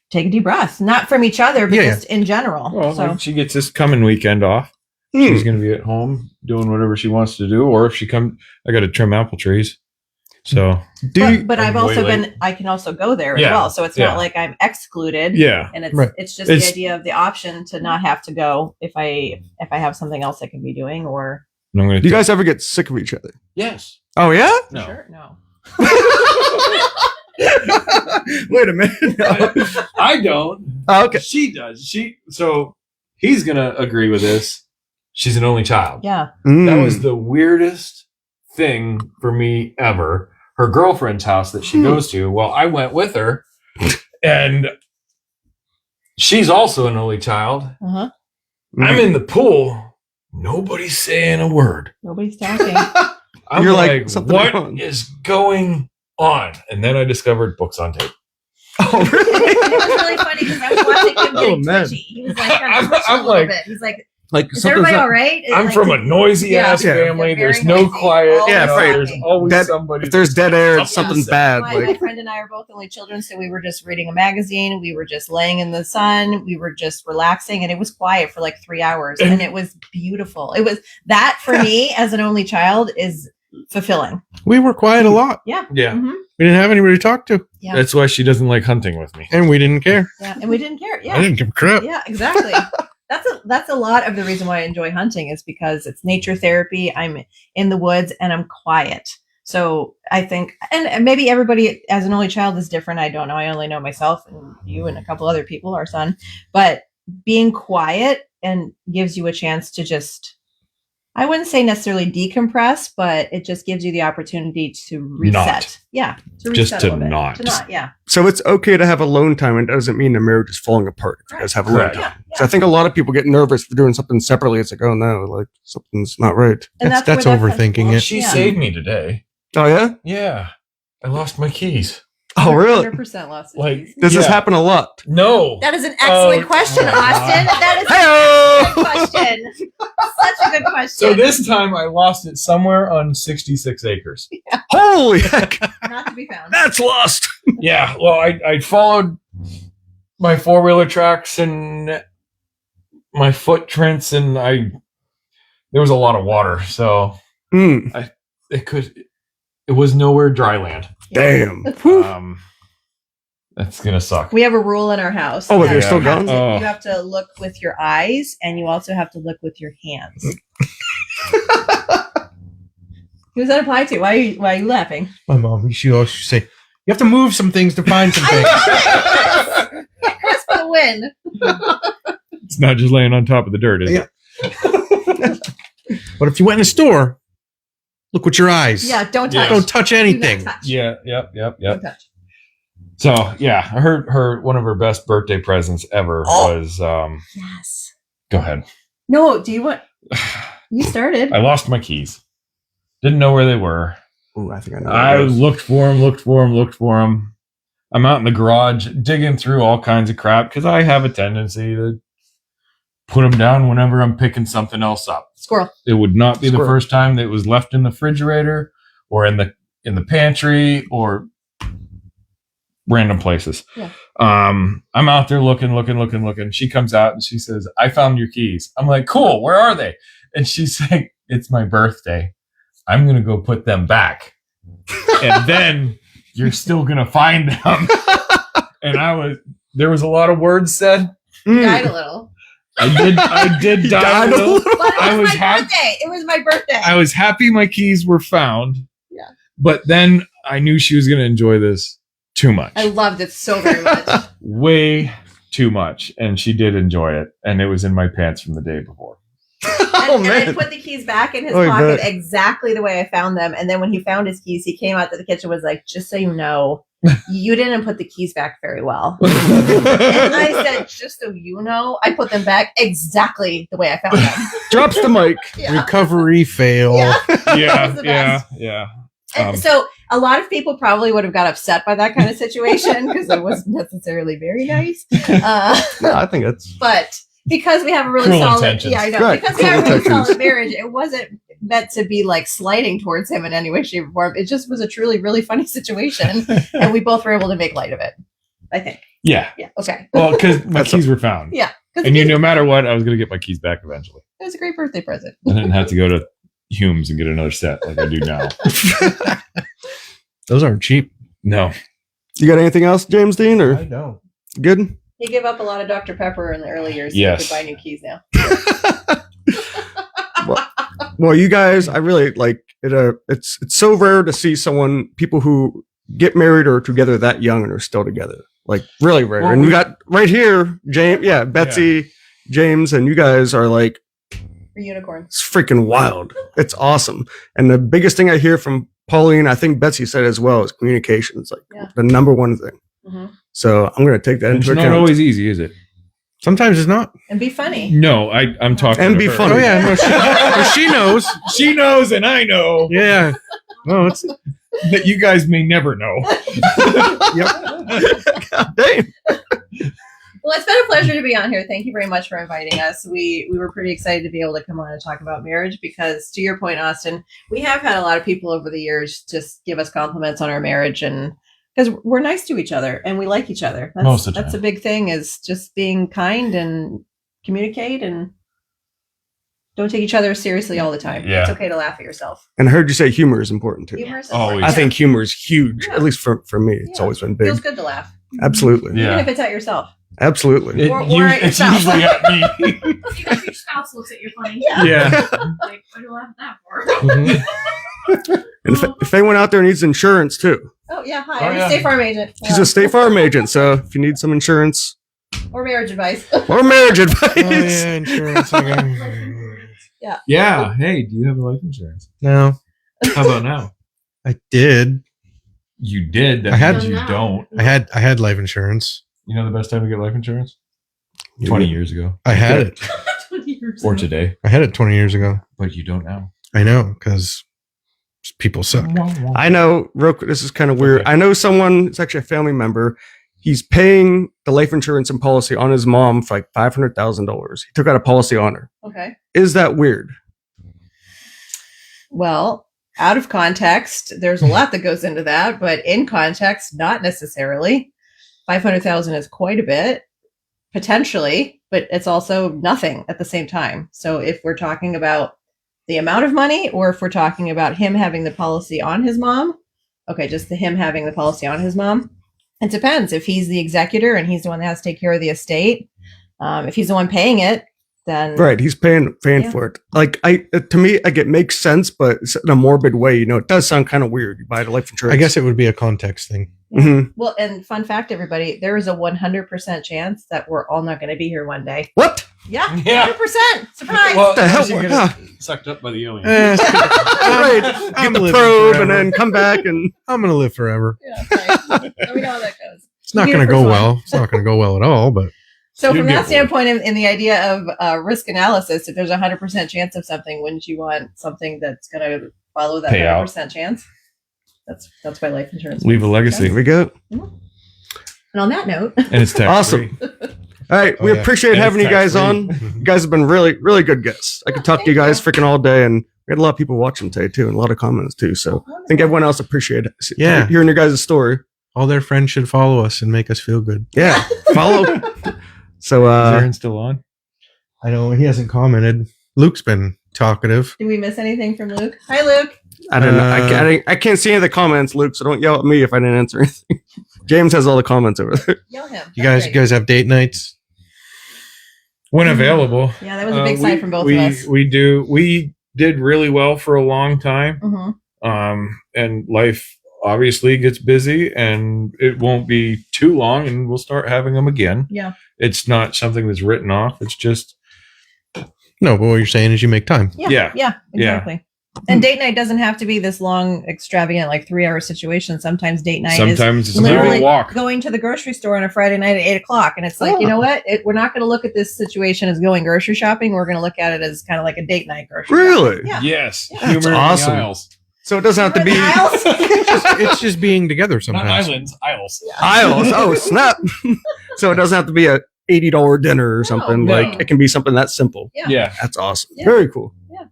take a deep breath, not from each other, but Yeah, just in general. Well, so when she gets this coming weekend off, she's going to be at home doing whatever she wants to do. Or if she comes, I got to trim apple trees. So, but I've I'm also way been, I can also go there as Yeah, well. So it's yeah. not like I'm excluded. yeah. And Right. it's just It's- the idea of the option to not have to go if I have something else I can be doing or And I'm going Do you guys ever get sick of each other? Yes. Oh, yeah? No. sure no. Wait a minute. I don't. Oh, okay. She does. So he's going to agree with this. She's an only child. Yeah. That was the weirdest thing for me ever. Her girlfriend's house that she goes to. Well, I went with her, and she's also an only child. Uh-huh. I'm in the pool. Nobody's saying a word. Nobody's talking. I'm You're like, like, something what wrong." is going on? And then I discovered books on tape. Oh, really? It was really funny because I was watching him Oh, getting man. twitchy. He was like, kind I'm- of twitching I'm a little like- bit. He's like, Like is something's everybody not- all right? I'm Like, from a noisy ass Yeah. family. Yeah, There's very no noisy. quiet. Always Yeah, right. There's always Dead- somebody. If there's dead air, it's Something something bad. my Like, friend and I are both only children, so we were just reading a magazine. We were just laying in the sun. We were just relaxing, and it was quiet for like 3 hours, and it was beautiful. It was that for me as an only child is fulfilling. We were quiet a lot. Yeah. Mhm. We didn't have anybody to talk to, Yeah. That's why she doesn't like hunting with me. and we didn't care. Yeah, and we didn't care. I Yeah, didn't give a crap. yeah, exactly. That's a lot of the reason why I enjoy hunting is because it's nature therapy. I'm in the woods and I'm quiet. So I think, and maybe everybody as an only child is different. I don't know. I only know myself and you and a couple other people, our son. But being quiet and gives you a chance to just, I wouldn't say necessarily decompress, but it just gives you the opportunity to reset. Not. Yeah, to reset Just a to little bit. not. To not, yeah. so it's okay to have alone time, and it doesn't mean the marriage is falling apart if you guys have alone Correct. time. Yeah, So I think a lot of people get nervous for doing something separately. It's like, oh no, like something's not right. And That's where that comes- overthinking Well, it. she Yeah. saved me today. Oh yeah? Yeah. I lost my keys. Oh really? 100% lost. Like, Does this yeah. happen a lot? No. That is an excellent Oh, question, oh, Austin. God. That is Hey-o! a good question. Such a good question. So this time I lost it somewhere on 66 acres. Holy heck! Not to be found. That's lost. Yeah. Well, I followed my 4-wheeler tracks and my footprints, and there was a lot of water, so Mm, it was nowhere dry land. damn. That's gonna suck. We have a rule in our house. Oh, but that they're still you have gone? to- Oh. You have to look with your eyes, and you also have to look with your hands. Who does that apply to? Why are you laughing? My mom, she always used to say, you have to move some things to find some things. That's for the win. It's not just laying on top of the dirt, is Yeah. it? But if you went in a store, look with your eyes. Yeah, don't touch. Don't touch Do not anything. touch. Yeah, yep. Don't touch. So yeah, her one of her best birthday presents ever was Yes. go ahead. No, do you want? You started. I lost my keys. Didn't know where they were. Ooh, I think I know. I looked for them. I'm out in the garage digging through all kinds of crap because I have a tendency to put them down whenever I'm picking something else up. Squirrel. It would not be the Squirrel. first time that it was left in the refrigerator or in the pantry or random places. Yeah. I'm out there looking. She comes out and she says, I found your keys. I'm like, cool, where are they? And she's like, it's my birthday. I'm going to go put them back. And then you're still going to find them. And there was a lot of words said. Died a little. I did die a little. But I it was was my birthday. It was my birthday. I was happy my keys were found. Yeah. But then I knew she was going to enjoy this too much. I loved it so very much. Way too much. And she did enjoy it. And it was in my pants from the day before. And I put the keys back in his Oh, pocket bet. exactly the way I found them. And then when he found his keys, he came out to the kitchen, was like, just so you know, you didn't put the keys back very well. And I said, just so you know, I put them back exactly the way I found them. Drops the mic. Yeah. Recovery fail. Yeah. Yeah, was the yeah, best. yeah. And so a lot of people probably would have got upset by that kind of situation because it wasn't necessarily very nice. No, I think that's But because we have a really Cruel solid, intentions. yeah, I know, Right, because we cruel have a really intentions. solid marriage, it wasn't meant to be like sliding towards him in any way, shape, or form. It just was a truly, really funny situation, and we both were able to make light of it. I think. Yeah. Yeah. Okay. Well, because my That's keys were found. Yeah. Because And no matter what, I was going to get my keys back eventually. it was a great birthday present. I didn't have to go to Humes and get another set like I do now. Those aren't cheap. No. You got anything else, James Dean, or know. good? He gave up a lot of Dr. Pepper in the early years. Yes. So he could buy new keys now. Well, you guys, I really like it. It's so rare to see people who get married or together that young and are still together. Like really rare. Well, and we got right here, James. Yeah, Betsy, James, and you guys are like, For unicorns. it's freaking wild. It's awesome. And the biggest thing I hear from Pauline, I think Betsy said as well, is communication. It's like Yeah. the number one thing. Mm-hmm. So I'm going to take that It's into not account. always easy, is it? Sometimes it's not. And be funny. No, I'm talking And to be her. funny. Oh yeah, no, she knows. She knows and I know Yeah. No, it's that you guys may never know. God damn. Well, it's been a pleasure to be on here. Thank you very much for inviting us. We were pretty excited to be able to come on and talk about marriage because, to your point, Austin, we have had a lot of people over the years just give us compliments on our marriage, and because we're nice to each other and we like each other. Most of the that's time. a big thing, is just being kind and communicate and don't take each other seriously all the time. Yeah. It's okay to laugh at yourself. And I heard you say humor is important too. Humor is Always. important. I Yeah. think humor is huge, Yeah. at least for me. It's Yeah. always been It big. feels good to laugh, Absolutely. Yeah. even if it's at yourself. Absolutely. Or at It's yourself. usually at me. Even if your spouse looks at you funny. Yeah. Yeah. Like, what do you laugh at that for? And if anyone out there needs insurance too, Oh yeah, hi. Oh, I'm yeah. a State Farm agent. she's a State Farm agent. So if you need some insurance or marriage advice. or marriage advice, oh, yeah, insurance. Okay. Yeah. Hey, do you have a life insurance? No, How about now? I did. You did. That I had- means you don't. I had life insurance. You know the best time to get life insurance? 20 years ago. I had it. 20 years Or ago. today. I had it 20 years ago. But you don't now. I know, because people suck. I know. This is kind of weird. Okay. I know someone. It's actually a family member. He's paying the life insurance and policy on his mom for like $500,000. He took out a policy on her. Okay. Is that weird? Well, out of context, there's a lot that goes into that, but in context, not necessarily. 500,000 is quite a bit, potentially, but it's also nothing at the same time. So if we're talking about the amount of money, or if we're talking about him having the policy on his mom, okay, just him having the policy on his mom, it depends. If he's the executor and he's the one that has to take care of the estate, if he's the one paying it, then Right, he's paying Yeah. for it. Like to me, like it makes sense, but it's in a morbid way. You know, it does sound kind of weird. You buy the life insurance. I guess it would be a context thing. Mhm. Well, and fun fact, everybody, there is a 100% chance that we're all not going to be here one day. What? Yeah, Yeah. 100%. Surprise. Well, the hell? unless you get Huh. sucked up by the alien. Right. I'm Get the living probe forever. and then come back and I'm gonna live forever. Yeah, right. Let me know how that goes. It's not You get gonna the go first one. well. It's not gonna go well at all. But So You'd from get that bored. standpoint, in the idea of risk analysis, if there's a 100% chance of something, wouldn't you want something that's going to follow that Pay out. 100% chance? That's why life insurance. Leave a legacy. here we go. And on that note, And it's tax Awesome. free. All right, Oh, we yeah. appreciate And having it's you guys tax-free. on. You guys have been really, really good guests. I could talk to you thank guys you. freaking all day, and we had a lot of people watching today too, and a lot of comments too. So I think everyone else appreciated Yeah. hearing your guys' story. all their friends should follow us and make us feel good. Yeah, follow. So Is Aaron still on? I know he hasn't commented. Luke's been talkative. did we miss anything from Luke? Hi, Luke. I don't know. I can't see any of the comments, Luke. So don't yell at me if I didn't answer anything. James has all the comments over there. Yell him. You guys have date nights? When available. Yeah, that was a big sign from both we, of us. We did really well for a long time. Mm-hmm. And life obviously gets busy, and it won't be too long, and we'll start having them again. Yeah. It's not something that's written off. It's just No, but what you're saying is you make time. Yeah. Yeah. Yeah. Exactly. And date night doesn't have to be this long, extravagant, like 3-hour situation. Sometimes date night is sometimes it's a literally little walk. going to the grocery store on a Friday night at 8:00, and it's like, you know what? We're not going to look at this situation as going grocery shopping. We're going to look at it as kind of like a date night grocery. Really? shopping. Yeah. Yes. That's Humor in the awesome. aisles. So it doesn't have to be Aisles? It's just being together Not sometimes. islands, aisles. aisles. Oh, snap. So it doesn't have to be a $80 dinner or something. No. Like it can be something that simple. Yeah. Yeah. That's awesome. Yeah. Very cool. Yeah.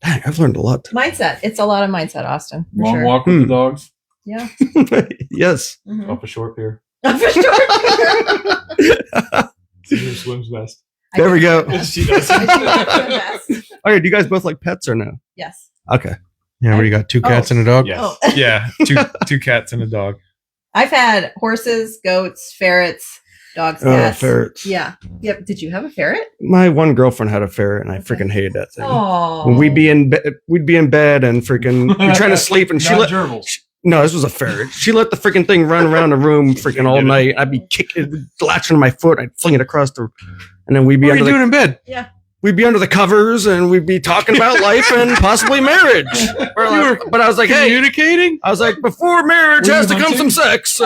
Dang, I've learned a lot. Mindset. It's a lot of mindset, Austin. For Long sure. walk with the dogs. Yeah. Yes. Mhm. Up a short pier. For sure. Caesar swims best. There we go. She does. Okay, do you guys both like pets or no? Yes. Okay. Yeah, where you got two cats and a dog? Yes. Oh. Yeah. Two cats and a dog. I've had horses, goats, ferrets, dogs, Oh, cats. ferrets. Yeah. Yep. Did you have a ferret? My one girlfriend had a ferret, and I Okay. freaking hated that thing. Oh. When we'd be in bed and freaking we're trying to sleep, and she Not let gerbils. no, this was a ferret. She let the freaking thing run around the room freaking all night. I'd be kicking, latching on my foot. I'd fling it across the, and then we'd be What are under you the doing in bed? we'd be under the covers, and we'd be talking about life and possibly marriage. But I was like, hey, Communicating? I was like, before marriage Were has you to come some sex.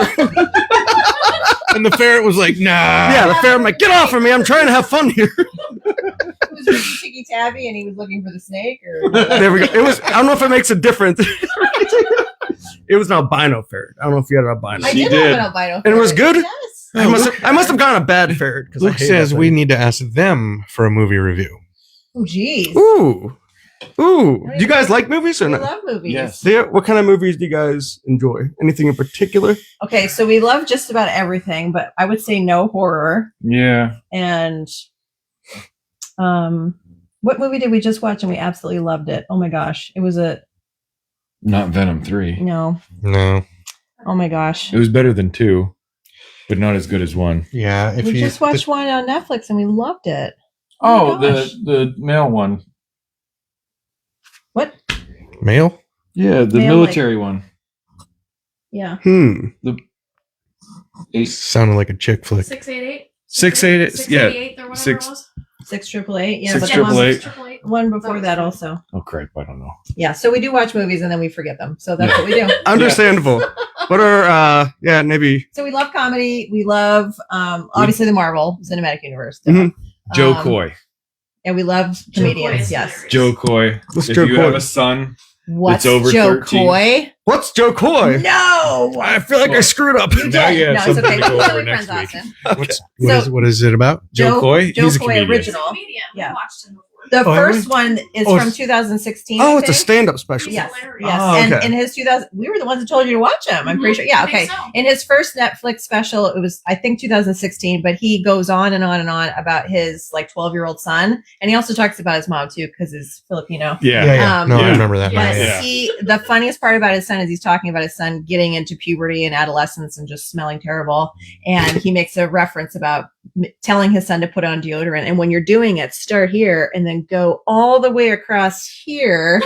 And the ferret was like, nah. Yeah, the ferret, I'm like, get off of me. I'm trying to have fun here. Was Ricky Ticky Tabby and he was looking for the snake? Or There we go. It was, I don't know if it makes a difference. It was an albino ferret. I don't know if you had an albino. I She did did. have an albino. And it was ferret. good? Yes. I must have gotten a bad ferret. because Luke says we need to ask them for a movie review. Oh, geez. Ooh. Do you guys like movies or We not? love movies. Yes. Yeah, what kind of movies do you guys enjoy? Anything in particular? Okay, so we love just about everything, but I would say no horror. Yeah. And what movie did we just watch and we absolutely loved it? Oh my gosh. It was Not Venom 3. no. No. Oh my gosh. It was better than 2, but not as good as 1. Yeah. If We you just watched one on Netflix and we loved it. Oh, my gosh. the male one. What? male? Yeah, the Male, military one. Yeah. Sounded like a chick flick. 688. 688. Yeah. 688 or whatever Six- it was. 6888. Yeah, 6 but the triple one, eight. 688. one before that also. Oh crap! I don't know. Yeah. So we do watch movies and then we forget them. So that's what we do. Understandable. What are maybe So we love comedy. We love obviously the Marvel Cinematic Universe. Mhm. Joe Um, Coy. And we love Joe Coy comedians. is Yes. hilarious. Joe Coy. What's If Joe you Coy? have a son, What's over Joe 13. Coy? what's Joe Coy? No. I feel like I Well, screwed up. You Now did. you have No, it's something okay. to go We're over really next friends, week. Austin. What is it about? Joe Coy. Joe He's a Coy comedian. original. Comedian. Yeah. We watched him before. The Oh, first one is Oh, from it's- 2016. Oh, I it's a think. stand-up special. He's Yes. hilarious. Yes. Oh, And okay. in his 2000, we were the ones that told you to watch him. I'm pretty Mhm. sure. Yeah. I think Okay. so. In his first Netflix special, it was, I think 2016, but he goes on and on and on about his like 12-year-old son. And he also talks about his mom too, because he's Filipino. Yeah. No, I Yeah. remember that. But Yeah. the funniest part about his son is he's talking about his son getting into puberty and adolescence and just smelling terrible. And he makes a reference about telling his son to put on deodorant. And when you're doing it, start here and then go all the way across here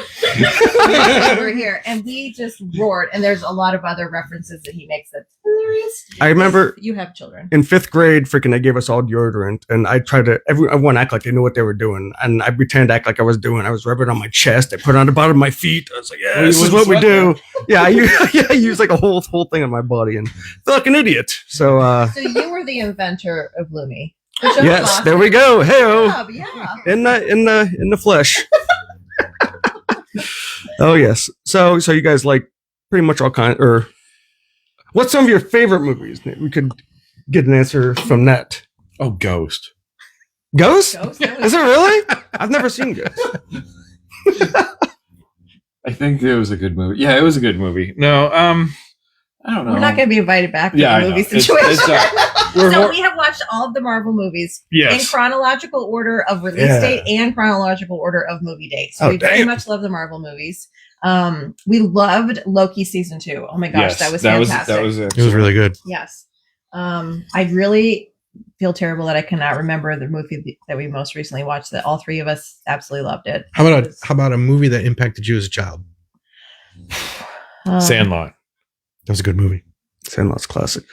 over here. And we just roared. And there's a lot of other references that he makes that's hilarious. I remember You have children. in 5th grade, freaking, they gave us all deodorant, and I tried to, everyone act like they knew what they were doing, and I pretended to act like I was doing. I was rubbing it on my chest. I put it on the bottom of my feet. I was like, yeah, Well, this you is what we wouldn't do. Yeah, I used like a whole thing on my body, and felt like an idiot. So, So you were the inventor of Lumi. Good job, yes, boss. there we go. Good Hey-o. job, yeah. In the flesh. Oh yes. So you guys like pretty much all kind, or what's some of your favorite movies? We could get an answer from that. Oh, Ghost. Ghost? Ghost, that Is was- it really? I've never seen Ghost. I think it was a good movie. Yeah, it was a good movie. No, I don't know. We're not going to be invited back to Yeah, I the movie know. It's- situation. we're So hor- we have watched all of the Marvel movies in Yes. chronological order of release Yeah. date and chronological order of movie date. So Oh, we very damn. much love the Marvel movies. We loved Loki season 2. Oh my gosh, Yes, that was fantastic. That was It was really good. Yes. I really feel terrible that I cannot remember the movie that we most recently watched. That all three of us absolutely loved it. How It about was, a movie that impacted you as a child? Sandlot. That was a good movie. Sandlot's classic.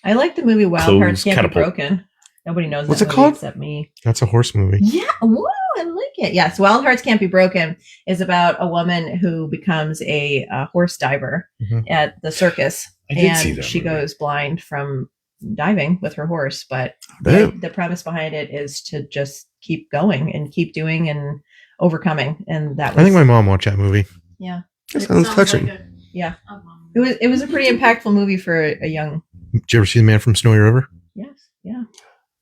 I like the movie Wild Clothes Hearts Can't Be Catapult. Broken. Nobody knows What's that it movie called? except me. That's a horse movie. Yeah, whoa, I like it. Yes, Wild Hearts Can't Be Broken is about a woman who becomes a horse diver Mhm. at the circus, I did see and that she movie. goes blind from diving with her horse. But Damn. the premise behind it is to just keep going and keep doing and overcoming. And that was, I think my mom watched that movie. yeah, That sounds touching. Like yeah, a it was a pretty impactful movie for a young. Did you ever see The Man from Snowy River? Yes, yeah,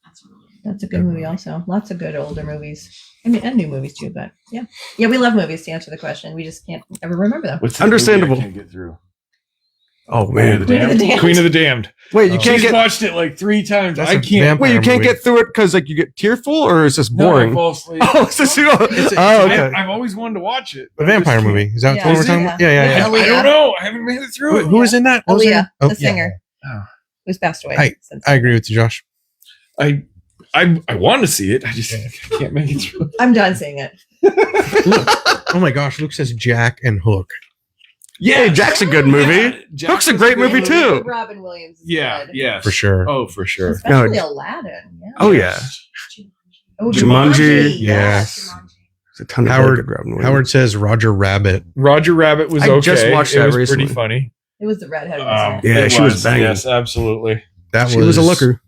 That's really that's a good movie. Also, lots of good older movies. I mean, and new movies too. But yeah, we love movies. To answer the question, we just can't ever remember them. What's that Understandable. movie I can't get through? Oh Queen of the man. Queen of the Damned. Damned. Queen of the Damned. Wait, you Oh. can't She's get. watched it like 3 times. That's I a can't. vampire Wait, you can't movie. get through it because like you get tearful, or it's just No, I boring. fall asleep. Oh, it's just, It's a- oh, okay. I've always wanted to watch it. The vampire movie. Is that Yeah. what we're Is it? talking about? Yeah, yeah, Yeah. yeah. I Aaliyah. don't know. I haven't made it through it. Who was in that? What was her Aaliyah, name? Oh, the yeah. singer, Oh. who's passed away. I- since. I agree with you, Josh. I want to see it. I just can't make it through. I'm done seeing it. Oh my gosh, Luke says Jack and Hook. Hey, Jack's a good movie. Jack Hook's a was great movie, too. Robin Williams. Is Yeah, good. yeah, For sure. Oh, for sure. Especially No, Aladdin. Yeah. Oh yeah. Oh, Jumanji. Yes. There's a ton of Howard- very good Robin Williams. Howard says Roger Rabbit. Roger Rabbit was I okay. just watched it that was recently. pretty funny. It was the redhead. wasn't it? Yeah, it she was banging. Yes, absolutely. That She was a looker.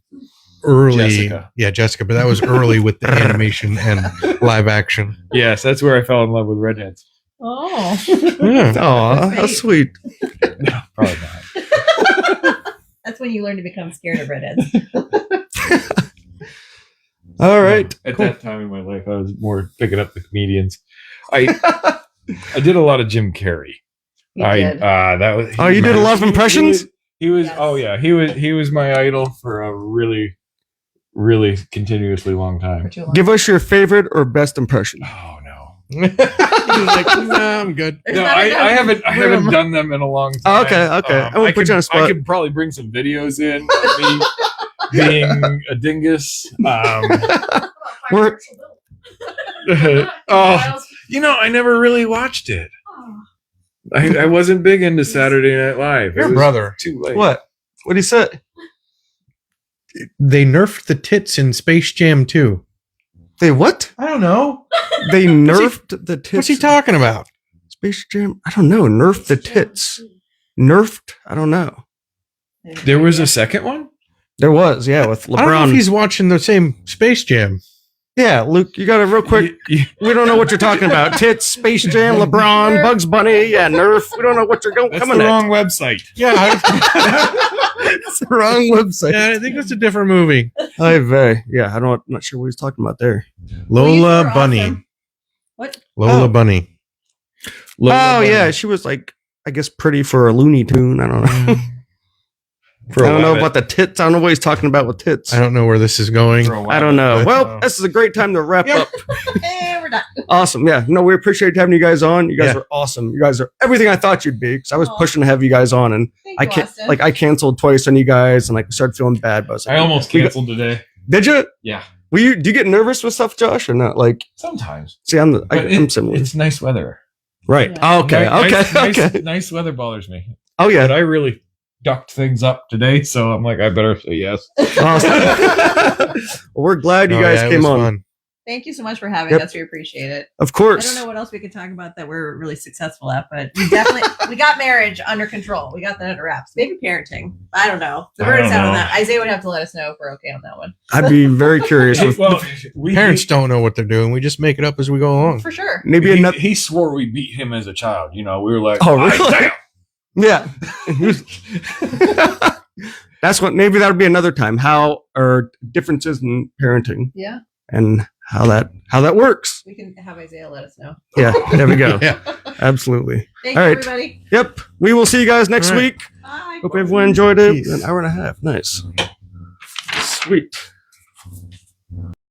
early. Jessica. Yeah, Jessica, but that was early with the animation and live action. Yes, that's where I fell in love with redheads. Oh. Yeah. Oh, how great. sweet. No, probably not. That's when you learn to become scared of redheads. All right. At Cool. that time in my life, I was more picking up the comedians. I did a lot of Jim Carrey. You I did. that was. Oh, you did a lot of impressions? He was. Yes. Oh yeah, he was my idol for a really, really continuously long For time. too long. Give us your favorite or best impression. Oh no. He's like, nah, I'm good. There's No, not I enough haven't room. done them in a long time. Oh, okay, okay. I won't put you on the spot. I could probably bring some videos in of me being a dingus. We're- Oh, you know, I never really watched it. I wasn't big into Saturday Night Live. It Your was brother. too late. What? What'd he say? They nerfed the tits in Space Jam 2. They what? I don't know. They nerfed the tits. What's he talking about? Space Jam? I don't know. Nerfed the tits. Nerfed? I don't know. There was a second one? There was, yeah, with I don't know if LeBron. he's watching the same Space Jam. Yeah, Luke, you got it real quick. We don't know what you're talking about. Tits, Space Jam, LeBron, Bugs Bunny, yeah, Nerf. We don't know what you're going That's coming the at. wrong website. Yeah, It's the wrong website. yeah, I think that's a different movie. Yeah, I'm not sure what he's talking about there. Well, you Lola were Bunny. awesome. What? Lola Oh. Bunny. Oh yeah, she was like, I guess, pretty for a Looney Tune. I don't know. For I a don't know rabbit. about the tits. I don't know what he's talking about with tits. I don't know where this is going. For a I don't know. But- Well, this is a great time to wrap Yeah. up. Eh, we're done. Awesome. Yeah. No, we appreciate having you guys on. You guys Yeah. are awesome. You guys are everything I thought you'd be because I was Aw. pushing to have you guys on and Thank I you, can't Austin. I canceled twice on you guys and like started feeling bad. But I was like, I almost we got- canceled today. Did you? Yeah, Do you get nervous with stuff, Josh, or not? Like, sometimes. see, I'm similar. It's nice weather. Right. Yeah. Okay. Okay. Nice weather bothers me. Oh But yeah. I really ducked things up today, so I'm like, I better say yes. Awesome. Well, we're glad you Oh, guys yeah, it came was on. fun. Thank you so much for having Yep. us. We appreciate it. Of I course. don't know what else we could talk about that we're really successful at, but we definitely we got marriage under control. We got that under wraps. Maybe parenting. I don't know. The I verdict's don't out on know. that. Isaiah would have to let us know if we're okay on that one. I'd be very curious. With Well, we Parents don't know what they're doing. We just make it up as we go along. For sure. maybe he, another. he swore we beat him as a child. You know, we were like, Oh, really? "Isaiah." Yeah. That's what. Maybe that would be another time. How or differences in parenting Yeah. and how that works. We can have Isaiah let us know. Yeah. There we go. Yeah. Absolutely. Thank All you, right. everybody. Yep. We will see you guys next All right. week. Bye. Hope everyone enjoyed it. Peace. An hour and a half. Nice. Sweet.